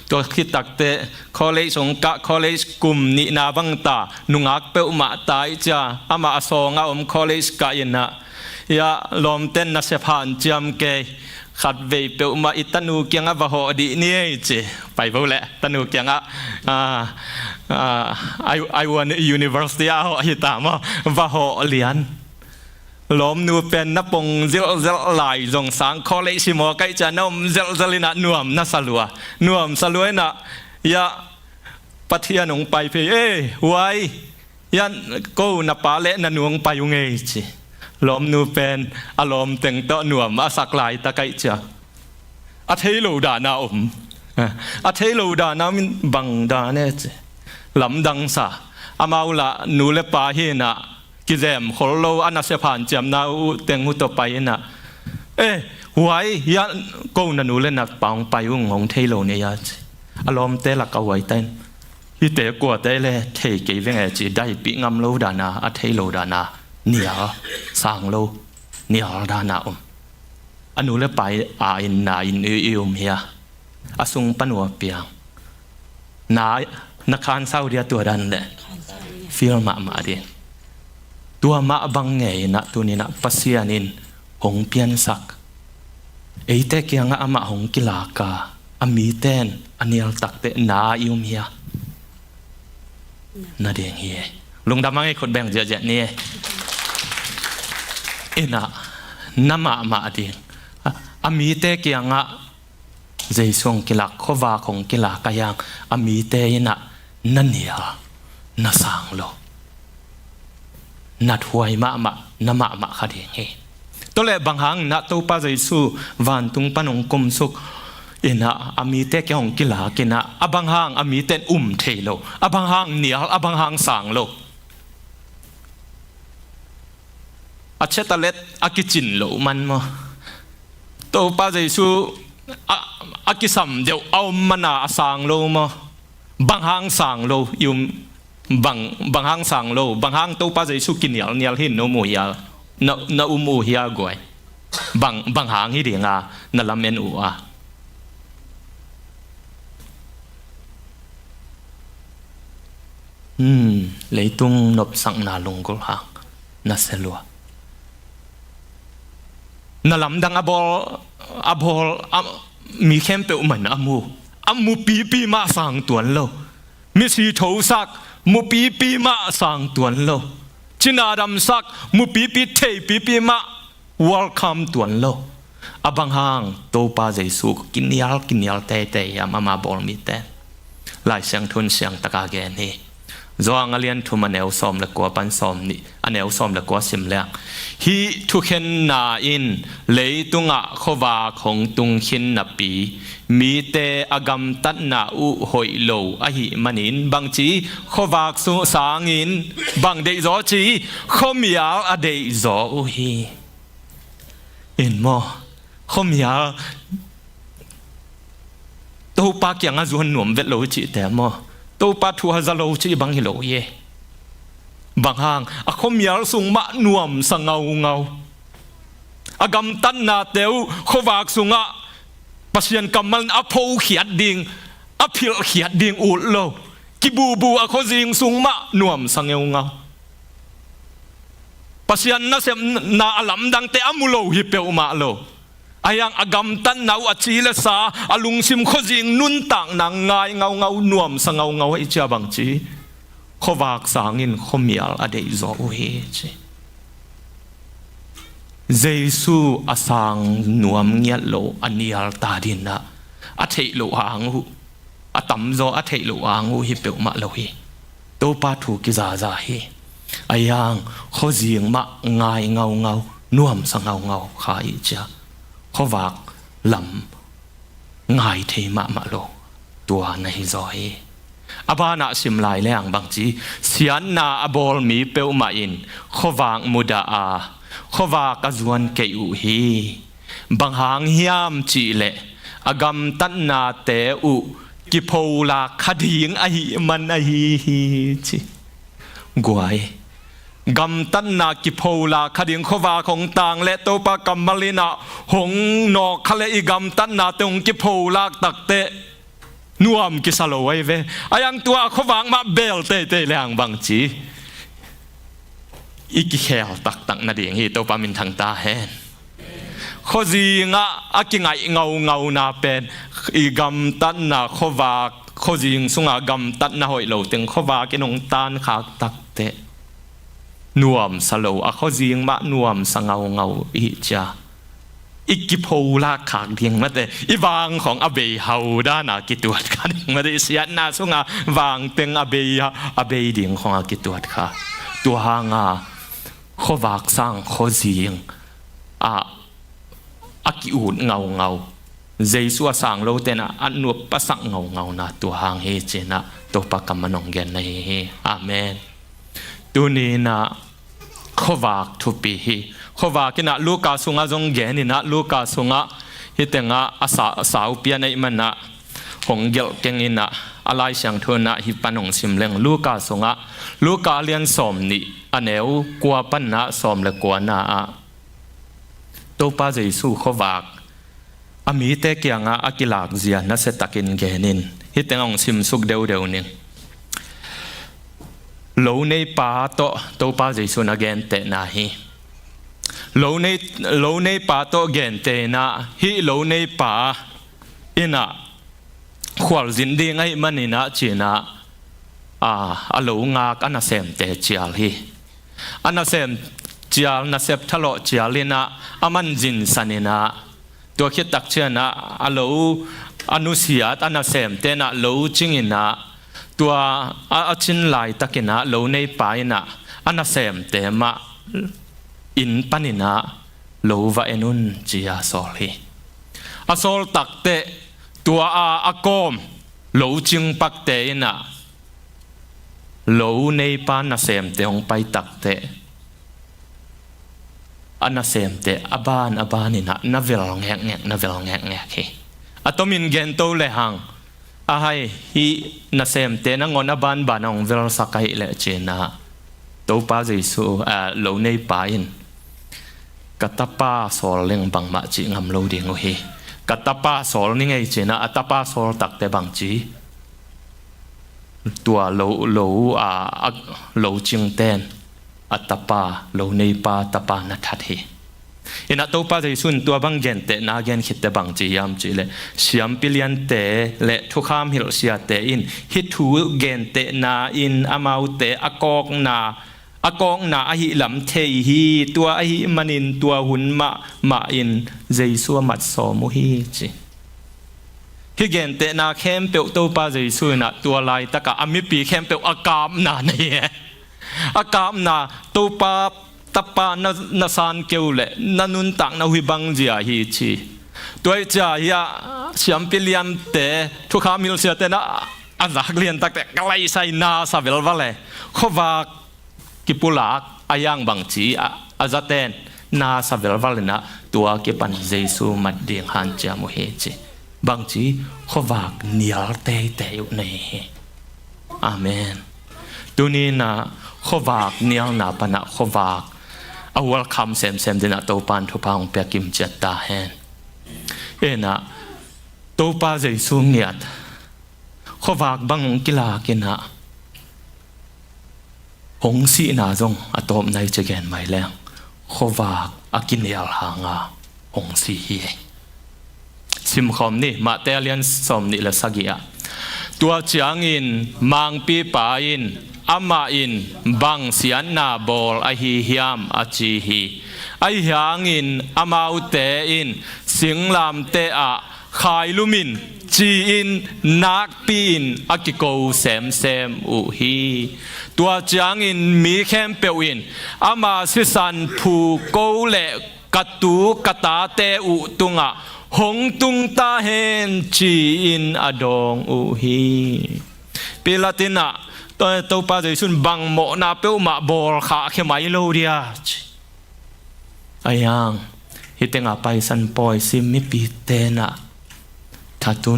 to khi takte college ong ka college kum ni na bang ta nungak pe uma tai cha ama asonga college ka ina ya lom ten na se phan cham ke khát về biểu mà ít tanu kiang á và họ đi nè chứ phải vô lẽ tanu kiang á I want university á họ hiện tại mà và họ liền lom nu pen na pong zel lại dòng sáng college mà cái cha nom zel na nuam na salua na ya pathia nong pai pe wai yan ko na pa le na nuang pa yung chứ lom nu pen alom teng to nuam asak lai ta kai cha a thelo da na a thelo da na min bang da ne lam dang sa amau la nu le pa hi na ki zem kholo ana se phan cham na u teng hu to pai na wai ya ko na nu le na pang pai u ngong thelo ne ya alom te la ka wai ten hi te ko te le thei ke veng e chi dai pi ngam lo da na a thelo da na nia sang lo nia da na anu le pai a in na in hia asung panua piang na khan sau dia tua dan le feel ma di tua ma bang nge na tu ni na pasianin hong pian sak eite kyanga ama hong kilaka ami ten anial takte na hia na deng hi lung damang e khot beng je ni ina nama ma ding ami te kyanga jeisong kilak khowa khong kilak kayang ami te ina nania na sang lo nat huai ma nama khading he tole banghang na topa jaisu van tung panong kum suk ina ami te kyong kilak kina abanghang ami ten thelo abanghang nial abanghang sang lo achetalet akichin lo man mo to pa jesu akisam deu au mana asang lo mo banghang sang lo yum banghang sang lo banghang to pa jesu kinial nial hin no mo ya na umu hia goi banghang hi dinga na lamen u a leitung nop sang na lungol hang na selua na lamdang abol mi khempeuh man amu pi ma sang tuan lo mi si tho sak mu pi ma sang tuan lo china dam sak mu pi thei pi ma welcome tuan lo abang hang to pa jesu kinial te ya mama bol mi te lai siang thun siang taka gen hi zoang alian thuma neu som la kwa pan som ni aneu som la kwa sim lang hi thu khen na in leitunga khowa khong tung khin na pi mi te agam tat na u hoi lo a hi manin bang chi khowak su sangin bang dei zo chi khomial a dei zo u hi in mo khomial to pa kyang a zuan nuam vet lo chi te mo to pa thu hazalo chi bang hi lo ye bang hang a khomial sung ma nuam sangau agam tan na teu khowak sunga pasian kamal a pho khiat ding a phil khiat ding u lo kibu a khozing sung ma nuam sangeu ngau pasian na sem na alam dang te amulo hi pe ma lo ayang agam tan nau achile sa alung sim khozing nun tang nang ngai ngau nuam sangau ai cha bang chi khowak sangin khomial adei zo u he chi jesu asang nuam ngiat lo anial ta din na a thei lo hang hu atam zo a thei lo hang hu hi pe ma lo hi to pa thu ki za hi ayang khozing ma ngai ngau nuam sangau khai cha khowak lam ngai thei ma lo tua nei zo hi abana sim lai leang bang chi sian na abol mi pe ma in khowak muda a khowak azuan ke u hi bang hang hiam chi le agam tan na te u ki phola khading a hi man a hi chi กวยกำตันนากิโพลาคดิงขวาของต่างและตัวปากำมาลินาหงนอกทะเลอีกำตันนาตรงกิโพลาตักเตนัวมกิสโลไว้เวอายังตัวขวางมาเบลเตเตแรงบางจีอีกิแควตักตักนาดีงี้ตัวปามินทางตาแหนข้อจีงะอากิไงเงานาเป็นอีกำตันนาขวาข้อจีงสุงะกำตันนาหอยโลตึงขวากินงตานขากตักเตนวมสโลอะข้อจีงมะนวมสงเงาอีจ้าอีกิโพลาขากเดียงมาแต่อีวางของอเบยเฮาด้านากิตวดกันมาได้เสียนาสุงาวางเต็งอเบยเดียงของอากิตวดค่ะตัวหางาข้อวากสร้างข้อจีงอากิอูดเงาเจสัวสางโลเตนะอันนวปะสักเงานะตัวหางเฮเจนะตัวปากกำมันองเกนในเฮอาเมนตัวนี้นะขวากทุปีฮีขวากินะลูกาสุงะจงเกนินะลูกาสุงะฮิตงะอาสาวเปียในมันนะหงเกลเกงินะอะไรเสียงทุนนะฮิปันองซิมเลงลูกาสุงะลูกาเลียนสมนี่อันเอวกัวปันนะสมเลกัวนะตัวป้าเจสูขวากอามีเตกียงอากิลากเจียนัสตักินเกนินฮิตงองซิมสุกเดวนึงโลในป่าตัวป้าเจสูนักเกนเตนะฮีโลในป่าโตเกนเตนะฮิโลในป่าอินะขวาจินดีไงมันอินะจีนะโลงากอันน่ะเซมเตจีลฮีอันน่ะเซมจีลน่ะเซบทะเลาะจีลินะอามันจินสันินะตัวคิดตักเชนะโลอนุเสียอันน่ะเซมเตนะโลจิงินะตัวจินไหลตักินะโลในป่าอินะอันน่ะเซมเตมะอินปันินะโลวะเอนุนจีอาโซลฮีอาโซลตักเตตัวอากอมโลจิงปักเตนะโลในปานาเซมเตองไปตักเตอันนาเซมเตอบานนินะนาเวลแงกนาเวลแงกฮีอะตอมินเกนโตเลหังอะไฮฮีนาเซมเตนังอนอบานบานองเวลสักไอเลเจนะตัวป้าเจสูโลในปาอินกัตตาป้าสอลเล็งบังมาจีงามโลดิงโอเฮกัตตาป้าสอลนี่ไงเจนะอัตตาป้าสอลตักแต่บังจีตัวโลจิงเตนอัตตาป้าโลในป้าตาป้านัทเฮอินะตัวป้าเจสุนตัวบังเกนเตนาเกนคิดแต่บังจียามจีเลเสียมปิเลียนเตและทุกขามฮิลเสียเตอินฮิทูเกนเตนาอินอามาวเตอากอกนาอากองนาอหิลำเทฮีตัวอหิมันินตัวหุนมาอินเจสัวมัดสอมุฮีจีฮิเกนเตนาเข้มเปียวตัวป้าเจสัวนะตัวลายตะกะอามิปีเข้มเปียวอากามนาเนี่ยอากามนาตัวป้าตะปานาซานเกวเลนันุนตักนาวิบังจีอาฮีจีตัวจ่ายาเสียมปิเลียนเตทุกขามิลเสียเตนะอาจักเลียนตักแต่ไกลไซนาซาเวลวะเลขวากกิปุลากอายังบังจีอาจัตเตนนาซาเวลวะเลนะตัวกิปันเจสูมัดเดียงฮันจามุเฮจีบังจีขวากเนียลเตอยู่ในอาเมนตัวนี้นะขวากเนียลนาปนะขวากเอาวัลคัมเซมเดนะตัวปันทุพางเปียกิมเจตตาเฮนนะตัวป้าเจสูเงียดขวากบังกิลากินะหงสีนาจงอะตอมในจะแกนไม่แล้วขวากอากินเอลหางาหงสีเฮซิมคอมนี่มาเตเลียนสมนี่ละสักอย่างตัวจางอินมังปีปาอินอามาอินบังเสียนนาบอลไอฮิฮิยามอาจีฮีไอหางอินอามาอุเตอินสิงลามเตอะขายลุมินจีอินนักปีอินอากิโกเซมอุฮีตัวจางอินมีแคมเปวินอามาสิสันผูโกเลกัตูกตาเตอุตุงะหงตุงตาเฮนจีอินอดองอุฮีปิลาตินะตัวป้าเจสุนบังโมนาเปวมาบอลขาเขมายโลเดียอายังฮิตงาไปสันปอยซิมิปีเตนะทัตุ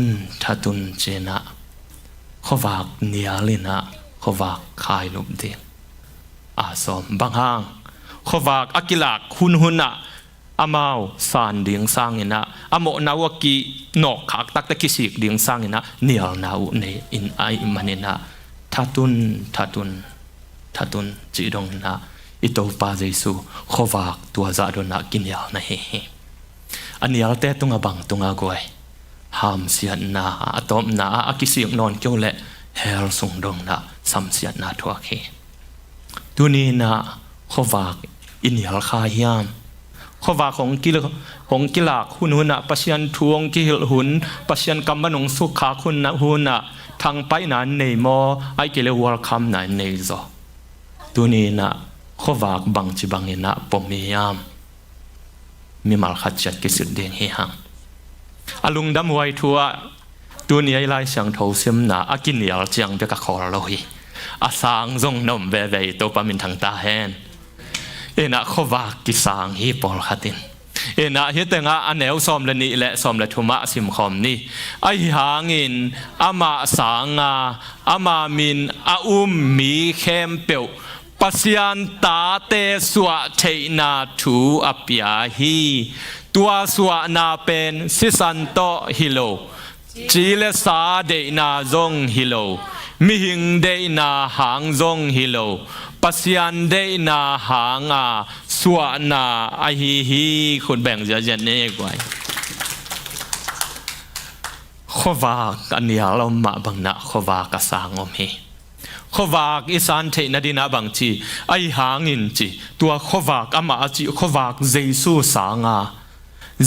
นเจนะขวากเนียลินะขวากคายลุบเดีย som bang hang khowak akilak hun na amau san ding sang ina amo nawaki nok khak tak ta kisik ding sang ina nial nau ne in ai manina thatun chi dong na ito pa Jesu khowak tua za do na Kinial na he anial te tunga bang tunga goi ham sian na atom na akisik non kyo le hel sung dong na sam sian na thua he tuni na khowak inial kha hiam khowakของกิลากหุ่นน่ะปัสยันทวงกิหิลหุ่นปัสยันกำมันงสุขาคุณน่ะหุ่นน่ะทางไปนั้นในมอไอเกลวอลคัมนั้นในจอตัวนี้น่ะขวากบังจิบังน่ะปมยามมีมาลขัดจัดกิสุดเดียงเฮียงอลุงดำไว้ทัวตัวนี้ไอไลเสียงโถเสียมน่ะอากินยาลจังเด็กขอเราฮีอาสางจงนมเว่ยตัวปามินทางตาแหนเอ็น่ะขวากกิสางฮีปอลขัดินเอ็น่ะเฮตงะอันเอวซอมละนี่และซอมละทุมะสิมคอมนี่ไอหางอินอามาสางอามามินอามีเข้มเปียวปัสยันตาเตสวะเทนาทูอภิยาฮีตัวสวะนาเป็นสิสันโตฮิโลจีเลสาเดนาจงฮิโลมิหิงเดนาหางจงฮิโลปัสยันเดนาหางสวะนาอหิฮีคุณแบ่งจะเจนเน่กว่าขวากอันนี้เรามาบังนะขวากสางอมฮีขวากอีสานเทนดีนาบังจีไอหางอินจีตัวขวากอามาจีขวากเยซูสาง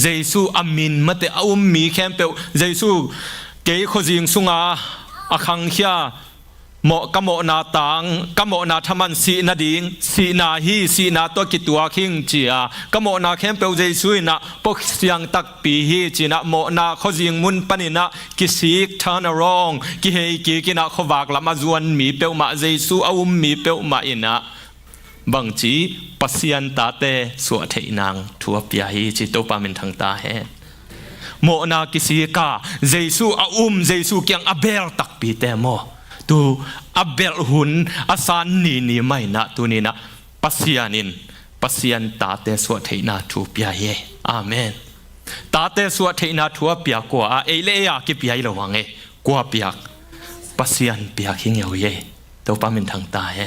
เยซูอามินมาเตอมีแคมเปลเยซูเกยขจิงสุงอาคังเฮียโมกโมนาตังกโมนาธรรมันสีนาดิงสีนาฮีสีนาตัวกิตัวคิงจีกโมนาแคมเปลเยซูนะปกเสียงตักปีฮีจีนะโมนาขจิงมุนปนินะกิสิกทานรองกิเฮกินะขวากละมาจวนมีเปลมาเยซูมีเปลมาอินะบางจีปัสยันตาเตสวดเทนางทัวปีฮีจีโตปามินทางตาเฮโมนากิสิกาเยซูเยซูเกียงอเบลตักปีเตโมตูอับเบลหุนอาสานนี่ไม่นะตัวนี้นะปัสยันตาเตสวดเทนาทูปียอาเมนตาเตสวดเทนาทัวปียกว่าเอเลียกิปียระวังกว่าปียปัสยันปียหิงเอาตัวปามินทางตาเฮ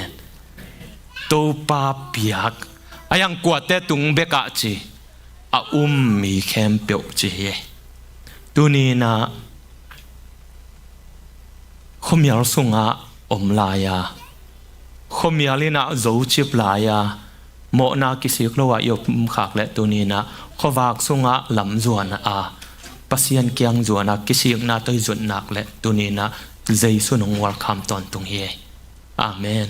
ตัวปาปียกอายังกว่าเตตุงเบกะจีมีแคมเปียวจีตัวนี้นะขมียลสุงอมลายขมียลินะโจชิบลายโมนากิสิกลวะยบขากและตัวนี้นะขวากสุงลำจวนปัสยันเกียงจวนกิสิกนาตัวจวนนักและตัวนี้นะเจสุนงวลคำตอนตรงเฮอาเมน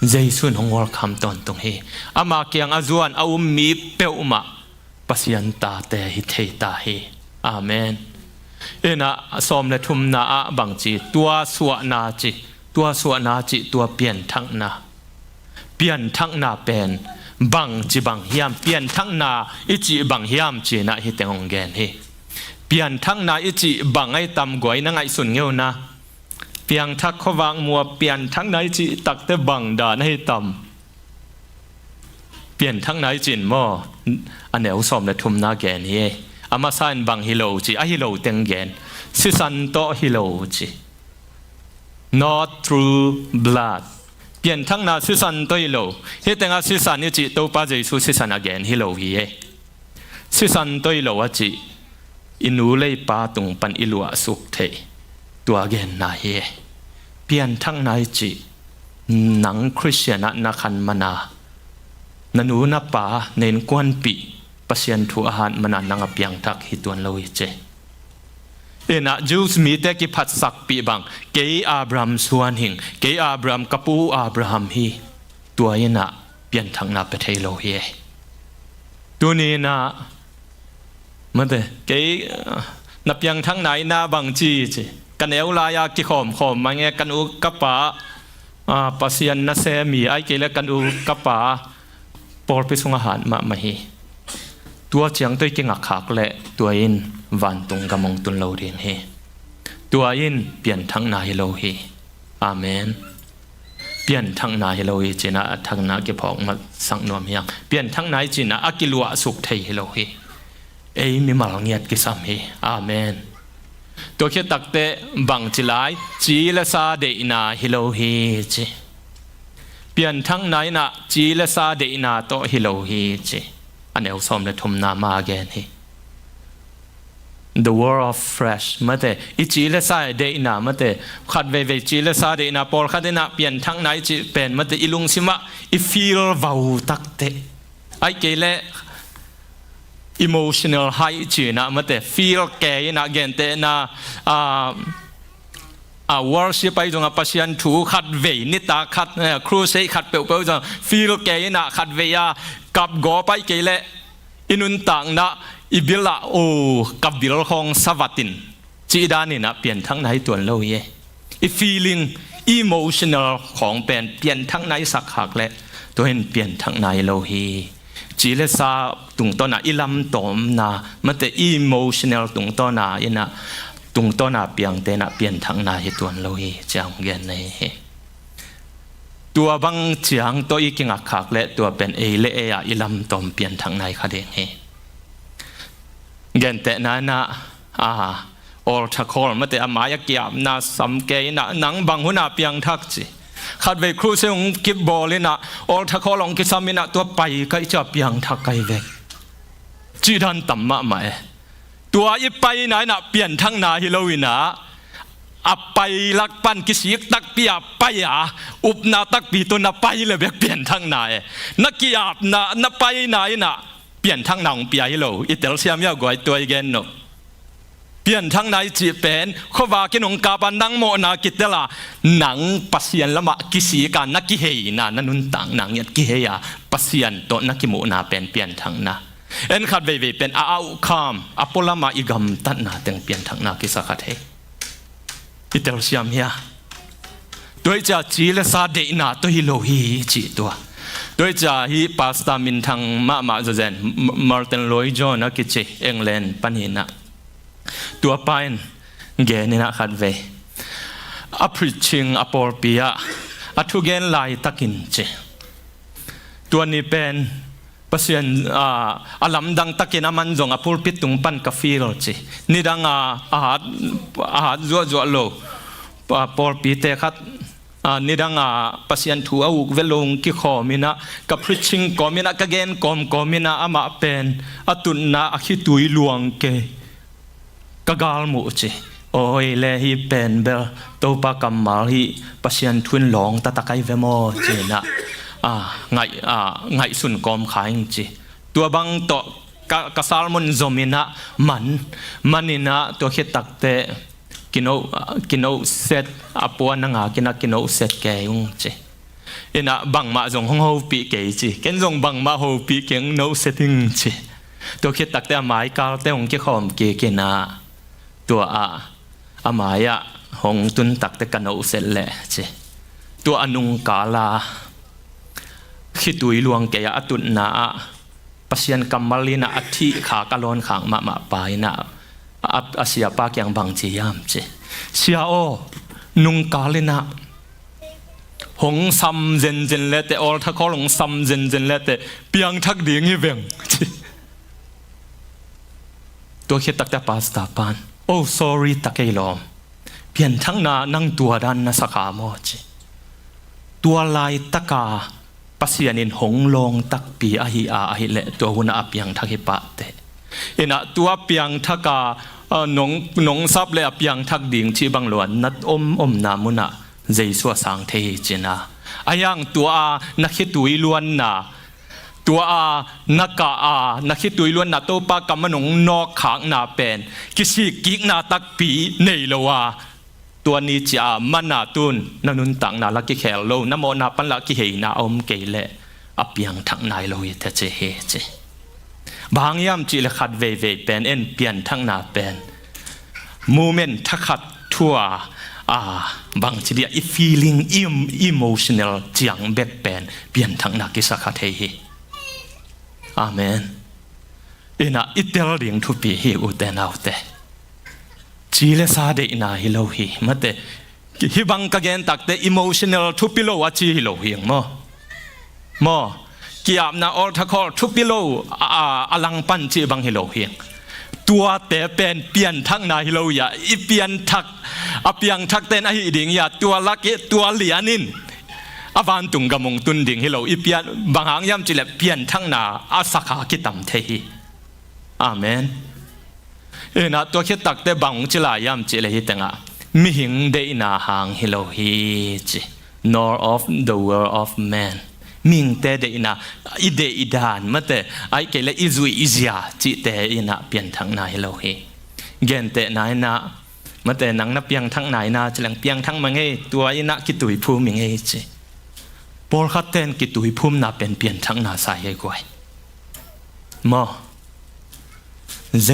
เจสุนงวลคำตอนตรงเฮอามาเกียงจวนมีเปวมาปัสยันตาเตหิเทตาเฮอาเมนเอ็นะสมเลทุมนาบังจีตัวสวนาจีตัวเปลี่ยนทั้งนาเป็นบังจีบังเฮียมเปลี่ยนทั้งนาอิจิบังเฮียมจีนะฮิเตงเกนเฮเปลี่ยนทั้งนาอิจิบังไอตำกวยนั่งไอสุนเงียวนะเปลี่ยนทักขวางมัวเปลี่ยนทั้งนาอิจิตักเตบังดานให้ตำเปลี่ยนทั้งนาอิจินมออันเดียวสมเลทุมนาแกนเฮอามาสันบังฮิโลจีฮิโลเต็งเกนสิสันโตฮิโลจี not through blood เปลี่ยนทั้งนาสิสันโตฮิโลเฮตังอาสิสันนี่จีโตปาเจสุสิสันอเกนฮิโลฮีสิสันโตฮิโลวจีอินูเลยปาตุงปันอิลัวสุกเทตัวเกนนาเฮเปลี่ยนทั้งนาจีหนังคริสเตียนนักขันมานานันูนับปาเน้นกวนปีปัสยันทูอาหารมันนังเปียงทักฮิตวนลอยเจเอ็นะจูสมีแต่กิพัดสักปีบังเกยอับรามส่วนหิงเกยอับรามกับปูอับราฮัมฮีตัวเอ็นะเปลี่ยนทางนับไปเทโลเฮตัวนี้นะมันเดเกยนับยังทางไหนนาบังจีเจกันเอวลายากิขอมมาเงกันอุกับปะปัสยันนัเซมีไอเกลกันอุกับปะปอลไปส่งอาหารมาฮีตัวเจียงตัวเก่งขากและตัวอินวันตรงกำมงตุนเราเรียนเฮตัวอินเปลี่ยนทั้งนายเราเฮอาเมน ลี่ยนทั้งนายเราจีน่ะทั้งนาเก็บของมาสังนวมยังเปลี่ยนทั้งนายจีน่ะอากิลัวสุขไทยเราเอ้ยมีมาลงเงียดกิสัมฮีอาเมนตัวแค่ตักเตะบังจิไลจีเลซาเดอินาฮิโลฮีจีเปลี่ยนทั้งนายน่ะจีเลซาเดอินาโตฮิโลฮีจีอันเอลซอมเลทุมนามาแกนฮี the world of fresh มาเตอิจีเลซาเดอินามาเตขัดเวเวจีเลซาเดอินาปอลขัดเดน่ะเปลี่ยนทั้งนายจีเป็นมาเตอิลุงซิมะอิฟีลวาวตักเตไอเกเลemotional high จีน่ะมาเต feel แกน่ะเกนเตน่ะworship ไปจงปัสยันถูขัดเวนิตาขัดครูเซขัดเปลวเปลวจง feel แกน่ะขัดเวียกับกอไปเกเลอินุนต่างน่ะอิบิละโอกับบิลของสวัสดินจีดานี่น่ะเปลี่ยนทั้งในตัวเราเย่ feeling emotional ของเป็นเปลี่ยนทั้งในสักหักและตัวเห็นเปลี่ยนทั้งในเราเฮจีเลซาตุงต้นน่ะอิลำตอมน่ะมันแต่ emotional ตุงต้นน่ะอินะตุงต้นน่ะเปลี่ยนแต่น่ะเปลี่ยนทั้งในตัวเราเฮจังเงี้ยนี่ตัวบางเจียงตัวอีกิงอักขักและตัวเป็นเอเลเออิลำตอมเปลี่ยนทั้งในคดีนี้เงี้ยแต่นั้นน่ะออลทักคอลมันแต่อามายเกียบน่ะสำเกยน่ะหนังบางหัวน่ะเปลี่ยนทักจีขัดเวครูเซงกิบบอลเลยนะออลทักคอลองกิสามินะตัวไปก็จะเปลี่ยนทักไกเวกจีดันต่ำมากไหมตัวอีไปไหนน่ะเปลี่ยนทั้งนาฮิโลวินะอับไปลักปันกิสิกตักปียไปอุบนาตักปีตัวน่ะไปเลยเบกเปลี่ยนทั้งนานักกีฬาน่ะไปไหนน่ะเปลี่ยนทั้งนาของปีฮิโลอิตาลีเซียมยากกว่าตัวอีกเนาะเปลี่ยนทั้งในจีเป็นข้อว่ากินองกาบันนังโมนากิตละหนังปัสยันละมะกิสีกันนักกิเฮนานันุนต่างหนังยัดกิเฮียปัสยันโตนักกิโมนาเป็นเปลี่ยนทั้งนาเอ็นขัดเวเป็นอาคามอปลามาอิกามตันนาเต็งเปลี่ยนทั้งนากิสักเฮอิตาลีเซียมเฮียโดยจะจีเลซาเดนาตัวฮิโลฮีจีตัวโดยจะฮีปาสตามินทางมาจะเจนมาร์ตินลอยจอนักกิจิเอ็งเลนปันหินะตัวไปเกนี่นะขัดเวอพริชิงอปอลปียะอทุเกนไลตักินเจตัวนี้เป็นปัสยันอลัมดังตักินอามันจงอพูลปิตุงปันกาฟีโรเจนี่ดังอาหารจัวโลปอลปีเตคัดนี่ดังปัสยันทัวอุกเวลงกิขอมินะกับพริชิงกอมินะกะเกนกอมินะอามาเป็นอตุนนาอคิตุยลวงเกกกาลมุจิโอ้ยเลฮีเป็นเบลโตปากำมาฮีปัสยันทุนหลงตะตะไกเวโมจีนะไงสุนกอมขายจีตัวบางโตกะซาลมุนซอมินะมันนี่นะตัวเขตักเตกินเอาเซตอปวนนังกินเอาเซตแกยงจีอินะบังมาจงห้องหูปีเกยจีเกนจงบังมาหูปีเกงโนเซติงจีตัวเขตักเตหมายกาลเตองเกี่ยวกับเกนะตัวอามายะหงตุนตักแต่กันเอาเสร็จแหละเจตัวอนุงกาลาคิดตุยลวงแกยะตุนนาปัสยันกัมมาลีนาอธิขากะลอนขางมาปายนาอาเซียปากยังบังจียามเจเสียโอนุงกาลีนาหงซัมเจนเลเตออลทักหงซัมเจนเลเตเปียงทักดีงี้เวงตัวคิดตักแต่ปาสตาปานโอ้ sorry ตะเกยลอมเปลี่ยนทั้งนานั่งตัวดันนะสักขาโมจิตัวลายตะกาปัสยานินหงลงตักปีอาหิเลตัวหุนอาเปียงทักฮิปะเตอินะตัวเปียงทักกาหนงซับเลอเปียงทักดิ่งที่บังหลวนนัดอมนามุนะเจสัวสังเทจินะอายังตัวนักขิตุยล้วนนาตัวนักนักคิดตุยล้วนนาโตปากำมันงนอกขางนาเป็นกิสิกิกนาตักปีเนลวาตัวนี้จะมันนาตุนนันุนต่างนาลักกิแขลโลนโมนาปันลักกิเฮนาอมเกเลอเปียงทั้งนายโลยเทเจเฮเจบางยามจีเลขัดเวเป็นเอ็นเปลี่ยนทั้งนาเป็นโมเมนต์ทักขัดทั่วบางทีเดีย feeling emotional จังเบ็ดเป็นเปลี่ยนทั้งนากิสักเทเฮอาเมนอินะอิตาลีงทุปีฮิอุเตนเอาเตจีเลซาเดอินาฮิโลฮิมาเต ฮิบังกะเกนตักเต emotional ทุปิโลวัชิฮิโลเฮียงมอกิอาบนาออลทะคอลทุปิโลอลังปันจีบังฮิโลเฮียงตัวแต่เป็นเปลี่ยนทั้งนาฮิโลยาอีเปลี่ยนทักเปลี่ยนทักเต้นอหิดิ่งยาตัวลักตัวเหลียนินอวันตุงกะมงตุนดิ่งฮิโลอีเปลี่ยนบางหางยามจิเลเปลี่ยนทั้งนาอาสักหากิตัมเทฮีอาเมนนะตัวคิดตักเตบังจิลายามจิเลฮิตังะมิหิงเดนาหางฮิโลฮีจิ nor of the world of manมิงเตเดนาอิเดอิดานมาเตไอเกลอิซุยอิซยาจิเตอินาเปลี่ยนทั้งนายเราเฮเกนเตนายนามาเตนังนับเปียงทั้งนายนาจะหลังเปียงทั้งมังเฮตัวอินากิตุยภูมิงเฮจิปอลขัดเตนกิตุยภูมินาเป็นเปลี่ยนทั้งนาสายกวยมอเจ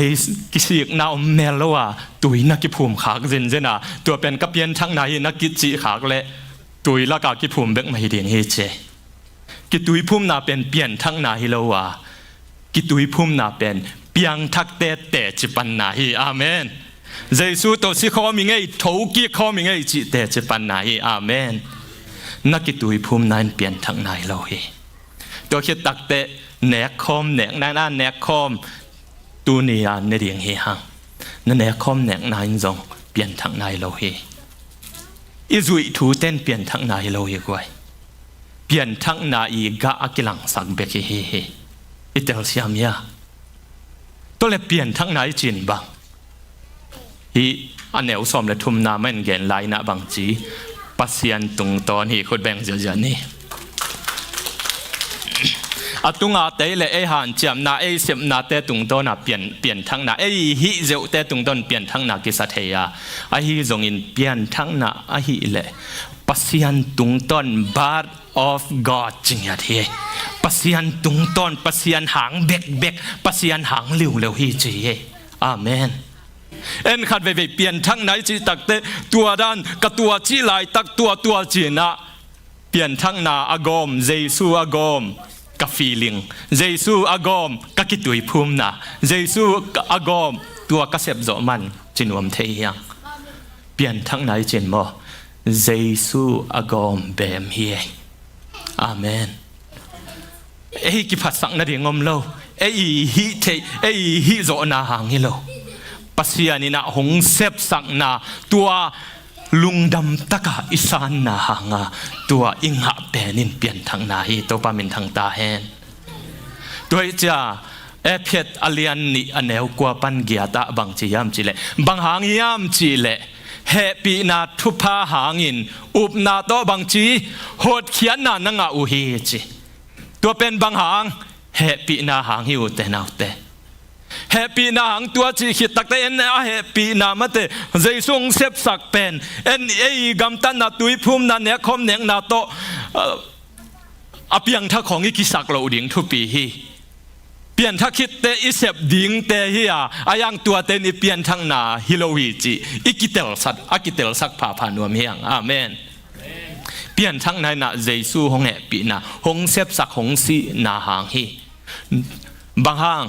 กิสิกนาอมเมลว่าตุยนักกิภูมิขากเจนเจนาตัวเป็นกับเปลี่ยนทั้งนายนักกิจิขากเละตุยละกากิภูมิเบกไม่ดีเฮเจกิตุยพุ่มนาเป็นเปลี่ยนทั้งนาฮิโลวากิตุยพุ่มนาเป็นเปียงทักเตเตจิปันนาฮีอาเมนเยซูตัวสิข้อมิงไงทูกิข้อมิงไงจิเตจิปันนาฮีอาเมนนักกิตุยพุ่มนั้นเปลี่ยนทั้งนาฮิโลฮีตัวคิดตักเตเนกคอมเนกนาเนกคอมตูนียานในเรียงเฮหังนั่นเนกคอมเนกนายจงเปลี่ยนทั้งนาฮิโลฮีอิจุยทูเต้นเปลี่ยนทั้งนาฮิโลฮีกวยเปลี่ยนทั้งนาอีกะอักลังสักเบกเฮอิเตลเซียมยาตัวเลยเปลี่ยนทั้งนาจินบังฮีอันเนวสอมเลยทุมนามันเกนไลนะบางจีปัสยันตุงตอนฮีคนแบ่งเจานี่อตุงอาเตเลยเอหันเจียมนาเอเสมนาเตตุงตอนเปลี่ยนทั้งนาเอฮีเจวเตตุงตอนเปลี่ยนทั้งนากิสัตเฮียไอฮีจงอินเปลี่ยนทั้งนาไอฮีเลยปัสยันตุงตอนบาร์of God จริงอย่างที่ปัสยันตุงตอนปัสยันหางเบกปัสยันหางเหลวฮีจีอาเมนเอ็นขัดไปเปลี่ยนทั้งไหนจีตักเตตัวด้านกับตัวจีไหลตักตัวจีนะเปลี่ยนทั้งนาอากอมเยซูอากอมกับฟีลิงเยซูอากอมกับกิตุยภูมินะเยซูอากอมตัวกระเสบโจมันจินวมเทียงเปลี่ยนทั้งไหนจินโมเยซูอากอมเบมเฮียอาเมนเอ้ยกิพัดสังนาเดียงอมโลเอ้ยฮิเทเอ้ยฮิโจนาหางฮิโลปัสยานินะหงเซบสังนาตัวลุงดำตะกะอิสานนาหางตัวอิงหะเปนินเปลี่ยนทางนาฮีตัวปามินทางตาแฮนตัวจ้าเอเพดอเลียนนี่อันเอวกว่าปันเกียตะบางจียามจีเลบางหางยามจีเลเฮปีนาทุพาหางินอุบนาโตบางจีโหดเขียนนานังอูฮีจีตัวเป็นบางหางเฮปีนาหางหิวแต่นาวแต่เฮปีนาหางตัวจีขิดตักแต่เอ็นเฮปีนามาเตใจทรงเซบสักเป็นเอ็นเอกำตันนาตุยพุ่มนาเนคอมเนงนาโตอเปียงท่าของอิกิสักเราดิ่งทุปีฮีเปลี่ยนทักคิดเตอิเสบดิ่งเตฮียอายังตัวเตนิเปลี่ยนทั้งนาฮิโลวีจีอิกิเตลสักผ่าผ่านวมเฮียงอาเมนเปลี่ยนทั้งในนาเยซูหงแหปีนาหงเซบสักหงสีนาหางฮีบางหาง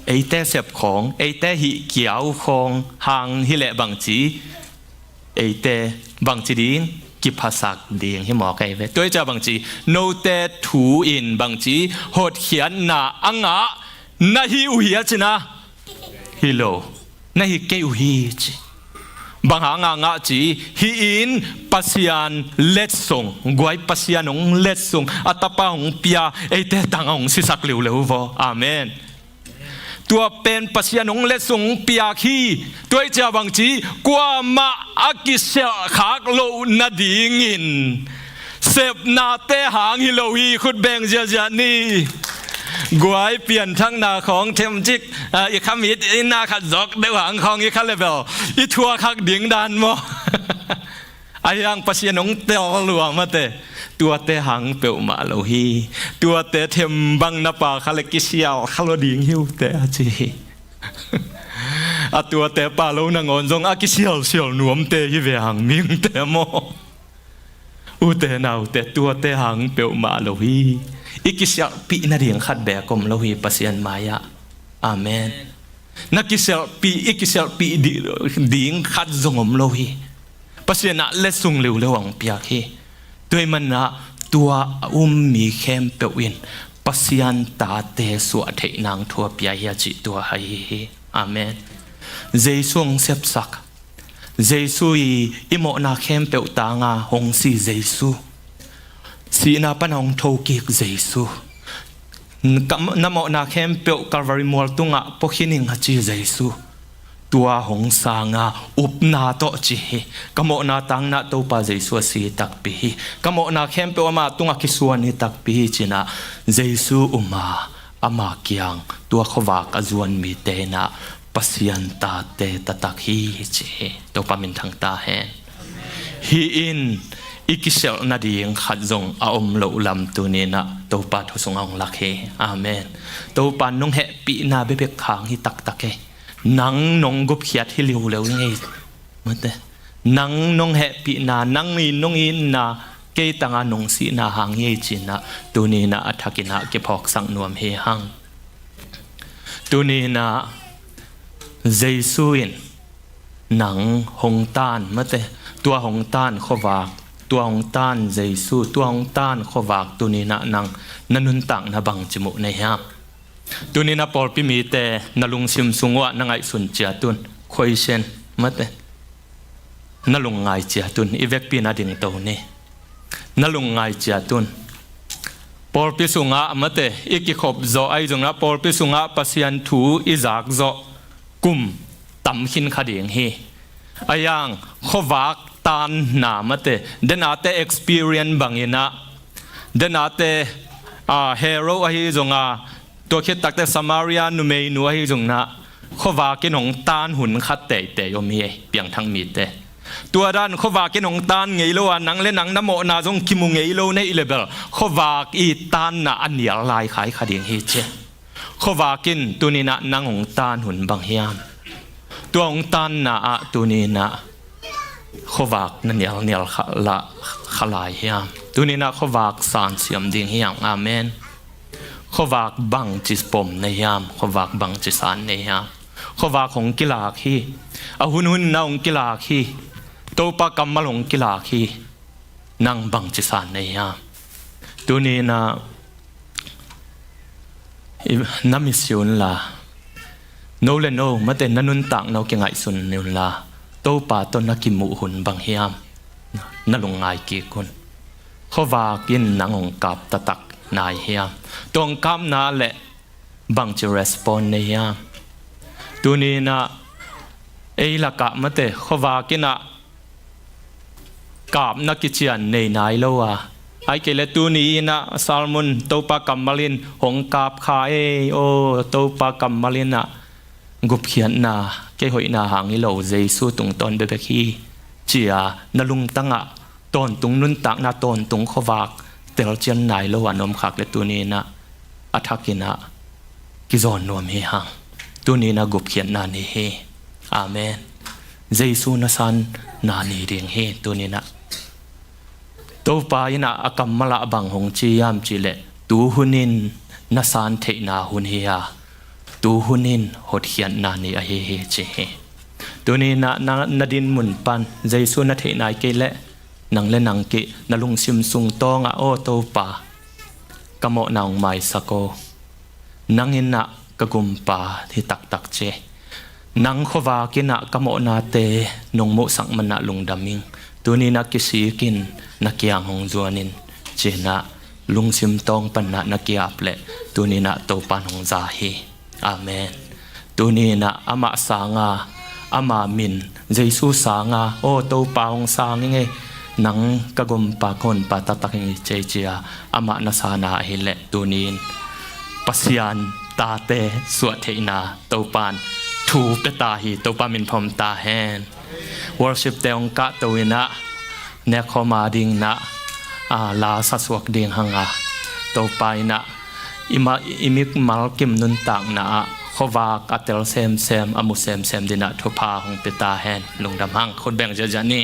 ไอเตเสบของไอเตหิเกี่ยวของหางฮิเลบางจีไอเตบางจีดิ่งกิภาษาดิ่งให้หมอไกเวตัวจะบางจีโนเตถูอินบางจีโหดเขียนนาอังะนาฮิอุฮิจนะฮิโลนาฮิเกอุฮิจบางหางางะจีฮิอินปัสยันเลสซงกวยปัสยันองเลสซงอัตปาองเปียไอเตตังองสิสักเหลวเลววอาเมนตัวเป็นปัสยานงเลสงปียคีตัวเจ้าบางจีกว่ามาอากิเสขากโลนาดีงินเสพนาเตหางฮิโลฮีขุดแบงเจานี่กวยเปลี่ยนทั้งนาของเทมจิกอีกคำมิดอีนาขัดจอกเดือหางของอีกคำเลเวลอีทัวขักดิ่งดานโมอายังปัสยานงเตลหลวงมาเตตัวเตหังเปลมาโลฮีตัวเตเทมบังนาปาคาเลกิเซียลคาโลดิงฮิวเตอจีตัวเตปาโลนังอนจงอากิเซียลเซียลนวมเตฮิเวหังมิงเตโมอุเตนาวเตตัวเตหังเปลมาโลฮีอิกิเซียลปีนาเดียงขัดแบกมโลฮีปัสยันมายะอาเมนนักกิเซียลปีอิกิเซียลปีดิ่งขัดจงมโลฮีป ปัสยานะเลสุงเร็วเร็ววังเปียกีด้วยมันนะตัวมีเข้มเปวินปัสยันตาเตสวดเทนางทัวเปียยาจิตัวให้อาเมนเจสุงเซบสักเจสุยอิโมนาเข้มเปวตางาหงสีเจสุสีนาปันหงโทกิกเจสุนโมนาเข้มเปวคาร์วาริมอลตุงะพกินิงฮัจิเจสุตัวหงสางาอุปนาโตจิกโมนาตังนาโตปาเจสุสีตักปีกโมนาเข้มเปวมาตุงะคิสวนิตักปีจินะเจสุอุมาอามาเกียงตัวขวากอจวนมีเตนะปัสยันตาเตตตักฮีจิตัวปามินทางตาแหนฮีอินอีกิเซลนาดีงขัดจงอาอมโลลำตัวนี้นะตัวปาทุสงองลักเฮอาเมนตัวปานงเฮปีนาเบเบกขางฮีตักตักเฮนังนงกุบเขียดที่เลี้ยวเลี้ยวยังไงมันเตนังนงเฮปีนานังอินนงอินนาเกตังานงสีนาหางเยจินะตัวนี้นะอัฐกินะเก็บหอกสังนวมเฮหังตัวนี้นะเจสุอินหนังหงต้านมาเตตัวหงต้านขวากตัวหงต้านเจสุตัวหงต้านขวากตัวนี้นะนังนันุนตังนะบังจมุในฮะตัวนี้นะปอลพิมีเตนลุงซิมซุงวะนังไอสุนเจียตุนคอยเชนมาเตนลุงไงเจียตุนอีเวกปีนาดิ่งตัวนี้นลุงไงเจียตุนปอลพิสุงะมาเตอีกิขบโซไอจงนะปอลพิสุงะปัสยันทูอิจากโซกุมตำหินขัดเองเฮอายังขวักตานหนามาเตเดนาเต experience บางยินะเดนาเตhero อหิจงอาตัวคิดตักแต่สมาริยานุเมนูอหิจงนะขวักกินของตานหุ่นขัดเตะเตยอมเฮเปียงทั้งมีเตตัวด้านขวักกินของตานไงโลอันนังเล่นนังน้ำโมนาจงคิมุงไงโลในเลเวลขวักอีตานน่ะอันเหนียวลายขายขัดเองเฮเจขวากินตัวนี้นะนางองตานหุ่นบางเฮียมตัวองตานนะตัวนี้นะขวากนั่นเนียลละขลายเฮียมตัวนี้นะขวากสานเสียมดิ่งเฮียมอาเมนขวากบังจิสปมในเฮียมขวากบังจิสานในเฮียมขวากของกิลาคีหุ่นนะองกิลาคีตัวปากำมะลงกิลาคีนางบังจิสานในเฮียมตัวนี้นะน้ำมิสยุนละโนเลโนมาแต่นันุนตังเราเก่งไอสุนนิวละโตป่าต้นนักกิมุหุนบางเฮียมนั่นลงไงกี่คนเขาว่ากินนางองกับตะตักนายเฮียมตรงคำนั้นแหละบางจะรีสปอนในเฮียมตัวนี้นะเอละกะมาแต่เขาว่ากินนะกับนักกิจยานในนายโลวะไอเกลตูนี้นะซาลมอนโตปากัมมาลินหงกาบขาเอโอโตปากัมมาลินนะกุบเขียนนะเกหอยนาหางนิโลเจสุตุงตอนเบเบคีเจียนลุงตั้งอะตอนตุงนุนตักนาตอนตุงขวากเตลเจียนนายโลวานอมขักเลตูนี้นะอัฐกินะกิจอนนวมเฮหังตัวนี้นะกุบเขียนนานีเฮอาเมนเจสุนะสันนานีเรียงเฮตัวนี้นะตัวปายนะอากัมมาละบังหงจียามจีเลตูหุนินนาสานเทนาหุนเฮียตูหุนินหดเขียนนานีอเฮเฮเจเฮตัวนี้นะนาดินมุนปันใจสุนเทนายเกเลนังเลนังเกนลุงซิมซุงตองโอตัวปากโมนางไมสโกนังอินะกกุมปาที่ตักตักเจนังขวากินะกโมนาเตนงโมสังมนะลุงดามิงตัวนี้นักกิสีกินนักยางหงจวนินเจนะลุงซิมตองปันนะนักยาเปลตัวนี้นะโตปันหงจาฮีอาเมนตัวนี้นะอามาสางาอามามินเจสุสางาโอโตปาหงสางไงนังกะกมปาคนปาตะตักเจเจียอามานาสานาฮิเลตัวนี้ปัสยันตาเตสวดเทนาโตปันทูเปตาฮีโตปามินพรมตาแฮนworship เตองกะตัวนะเนคอมาดิงนะลาสัสวกดิงหังตัวไปนะอิมิกมัลกิมนุนตังนะขวากอัตเตลเซมอมุเซมดินะทุพาของเปตาแฮนลงดำหังคนแบ่งเจานี่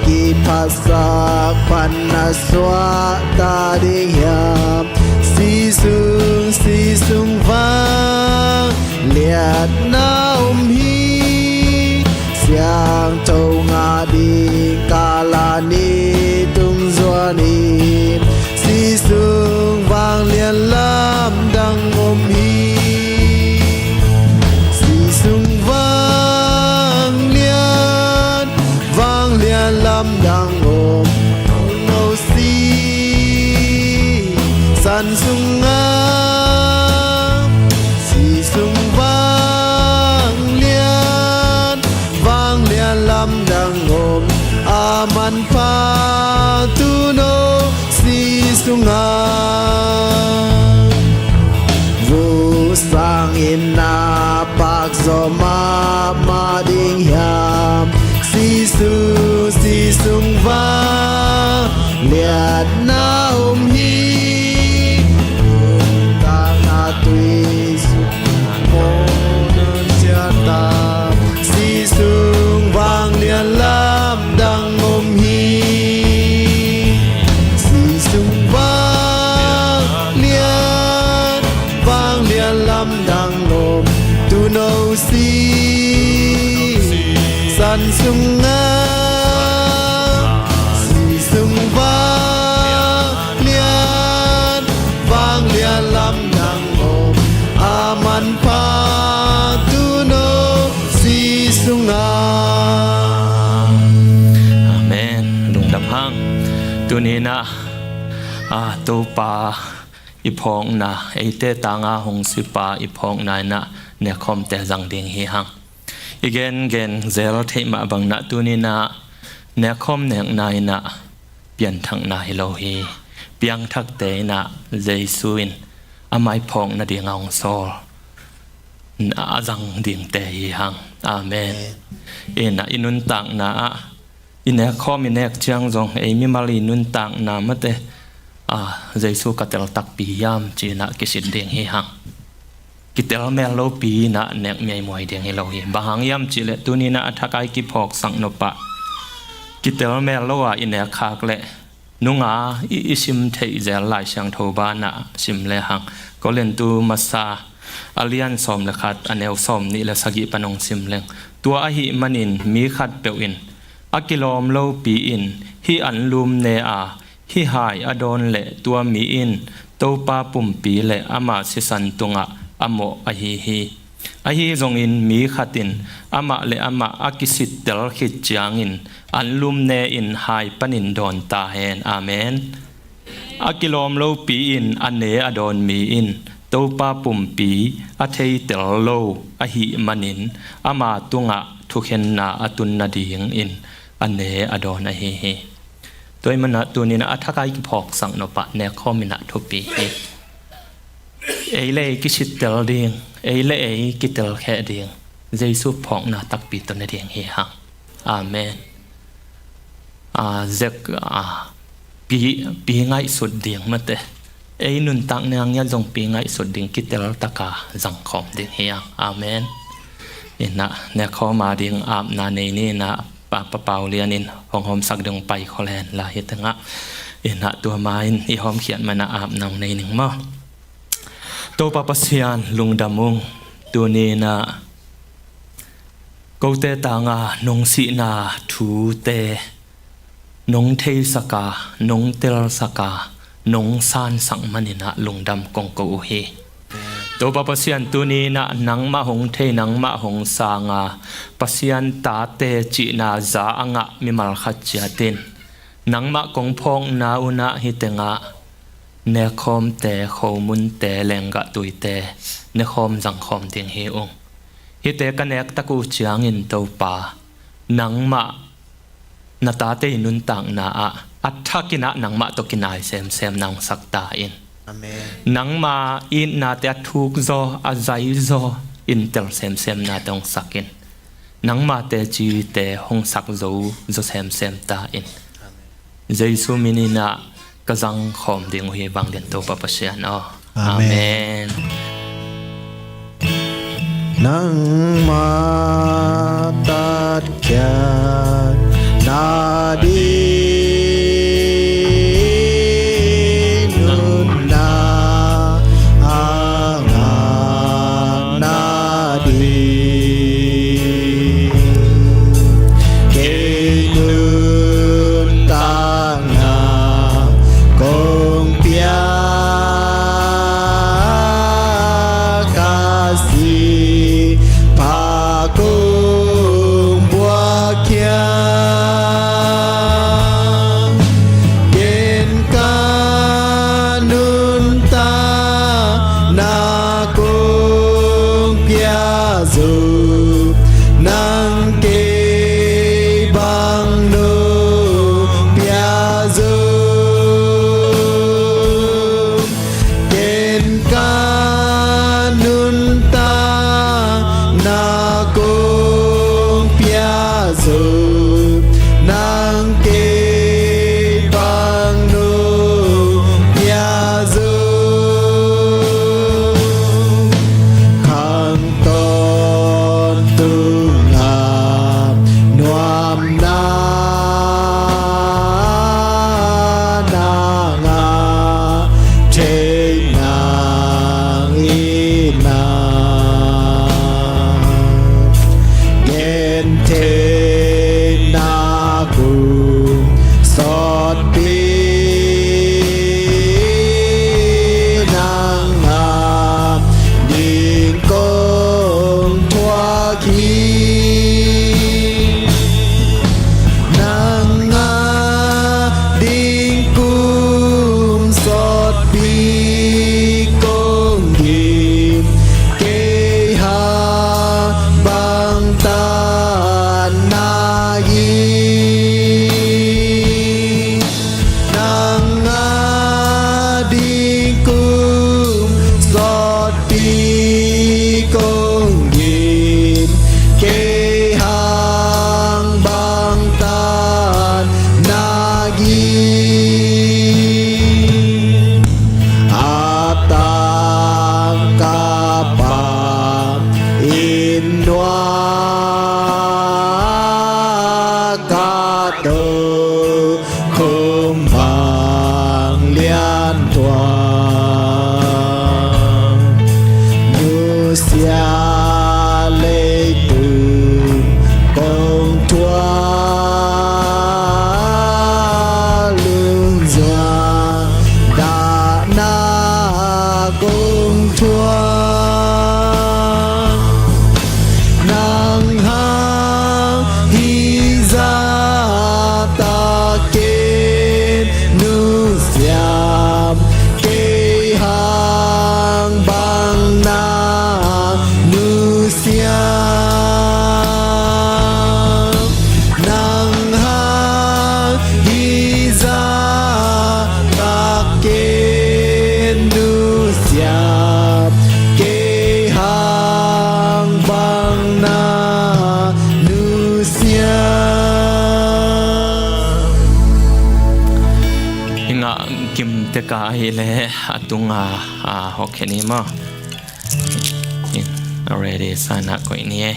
ki pasak panaswa ta ding yam si sung vang liat naum hi siang châu nga đi kala ni tung zua ni si sung vang lian lam dang om hi si sung vang lian lam dang om no si san sung nga si sung vang lian lam dang om aman pa tu no si sung nga vu sang in na pak zo ma ding yam si sung vang liat na hi ta na tui mo nun sia ta si sung vang lian lam dang hi si sung vang lian lam dang tu no si san sung nga si sung vang lian lam dang aman pa tu no si sung nga Amen lung dam hang tu ni na Topa ipong na ite tanga hong sipa ipong na na ne khom te jang ding hi hang gen zero thei ma bang na tu ni na ne khom neng nai na pian thang na hi lo hi piang thak te na jesuin amai phong na ding ong sol na jang ding te hi hang amen ina inun tang na ine khom inek chiang jong ei mi mali nun tang na mate jesu katel tak pi yam chi na kisit ding hi hang kitel mel lo pi na nek mei moi ding hi lo hi bahang yam chi le tu ni na athakai ki phok sang no pa kitel mel lo a ine khak le nunga isim thei zel lai sang thoba na sim le hang kolen tu masa alian som le khat aneu som ni le sagi panong sim leng tua a hi manin mi khat pe in akilom lo pi in hi an lum ne a hi hai adon le tua mi in Topa pum pi le ama sisan tunga amo a hi zong in mi khatin ama le ama akisit tel khit chiang in anlum ne in hai panin don tahen amen akilom lo pi in ane adon mi in Topa pum pi a thei tel lo a hi manin ama tunga thukhen na atun na ding in ane adon a hi toy mana tunina athakai ki phok sang no pa ne khomina thupi ei le ki sitel ding ei le ei ki tel khe ding jesu phok na tak pi to na ding hi ha amen zek pi ngai sut ding mate ei nun tak nang ya jong pi ngai sut ding ki tel taka jang khom ding hi amen ina ne khoma ding am na nei ni na pa pau lianin hong hom sak dong pai kholen la hitanga ina tua main I hom khian mana ap nang nei ning mo Topa pasian lungdamung tu ni na ko te tanga nong si na thu te nong thei saka nong tel saka nong san sang manina lungdam kong ko hi Topa pasian tu ni na nang ma hong thei nang ma hong sanga pasian ta te chi na za anga mi mal khat chiatin nang ma kong phong na una hitenga ne khom te khomun te lenga tuite ne khom jang khom ding hi ong hite kanek taku chiang in Topa nang ma na ta te nun tang na a athakina nang ma to kinai sem nang sakta in amen nang ma in na te thuk zo azai zo in tel sem na tong sakin nang ma te chi te hong sak zo sem ta in jesu minina kazang khom ding hi bang den Topa pasian amen nang ma tat kya na di tô khum bằng liên toàn nu xia lê từ công thua lương doa đã na công thua nang hang hi ra ta kê nu xiam kê hang bang na nu xiam nang hang hi ra ta kê nu xiam kê hang bang na nu xiam Inga kim te ka ile atunga hokeni mo already sana ko ini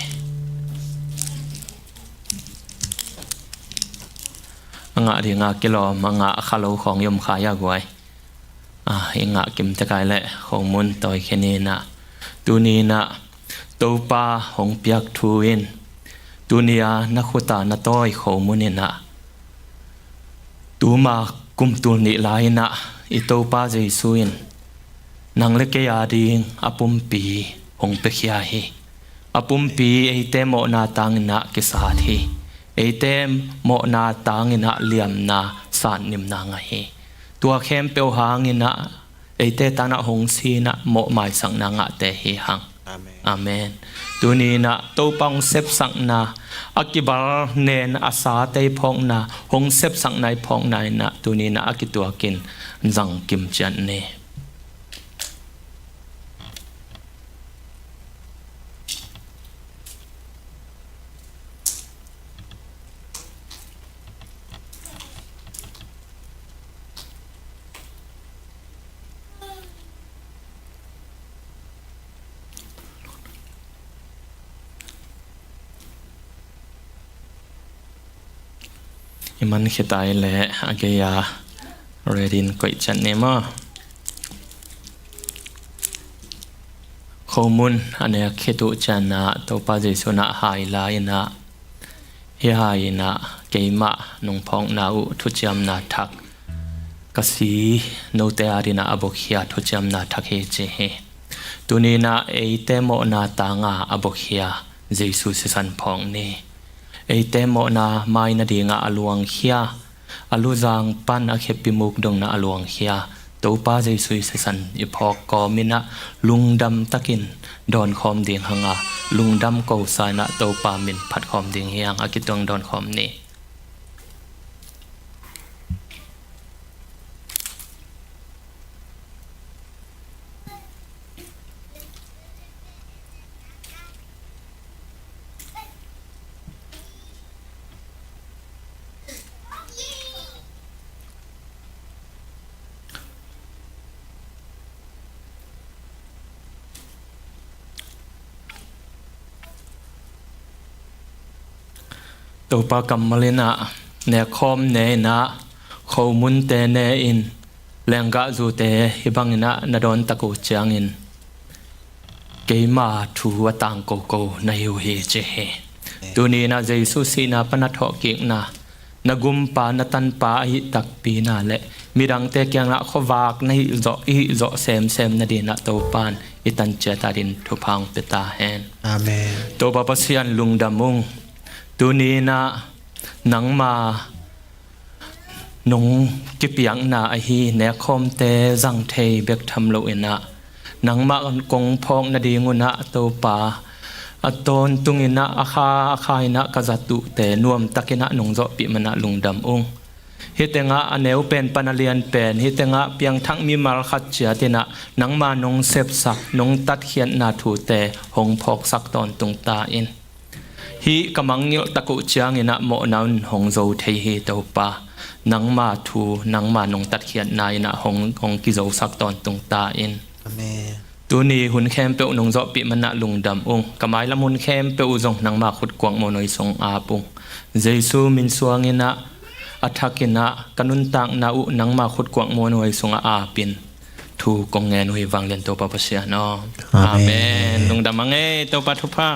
nga ri nga kilo manga khalo khong yom khaya gwai inga kim te ka ile khomun toy kheni na tuni na topa hong piak thuin tunia na khuta na toy khomunina tuma kum tu ni lai na itopa jesuin nang le ke ading apum pi hong pe khia hi apum pi eite mo na tang na ke sa thi eite mo na tang na liam na san nim na nga hi tua khempeuh hangina eite tana hong si na mo mai sang na nga te hi hang amen tunina topang sep sang na akibar nen asa te phong na hong sep sang nai phong nai na tunina akitua kin jang kim chan ne iman khitai le ageya redin koi chan ne ma khomun ane khitu chana topa jesuna hai lai na hi hai na keima nong phong na u thu cham na thak kasi no te arina abokhia thu cham na thak he che he tunina eite mo na tanga abokhia jesu se san phong ne eite mo na mai na dinga aluang khia aluzang pan a khepimuk dong na aluang khia topa jesu se san iphok ko mina lungdam takin don khom ding hanga lungdam ko sana topa min phat khom ding hiang akitong don khom ni topa kamalina ne khom ne na khomun te ne in lenga zu te hibangina nadon taku changin keima thu watang ko ko na yu he che he tuni na jesu sina panatho ki na nagum pa na tan pa hi tak pi na le mirang te kyang na Khuavak na hi zo sem na din na topan itan che ta din thuphang pe tahen amen topa pasian lungdamung tunina nangma nong kipiang na hi ne khom te jang thei bek tham lo ina nangma kong phong na dinguna topa aton tungina akha ina kazatu te nuam takina nongzo pi mana lungdam ung hitenga aneu pen panalian pen hitenga piang thang mi mal khat chia tina nangma nong sep sak nong tat khian na thu te hong phok sak ton tung ta in hi kamang ngil taku chiang ina mo naun hong zo thei hi topa nangma thu nangma nong tat khian na ina hong ki zo sak ton tung ta in amen tuni hun khempeuh nong zo pi mana lungdam ung kamai lam hun khempeuh zong nangma khut kwang mo noi song a pung jesu min suang ina อัฐกินะกันุนตังนาอุนังมาขุดกวางมวนไว้สงอาปินทูกงเงินหุยวังเลียนตัวปะเสียนออาเมนลุงดำมังเอตัวปะทุพะ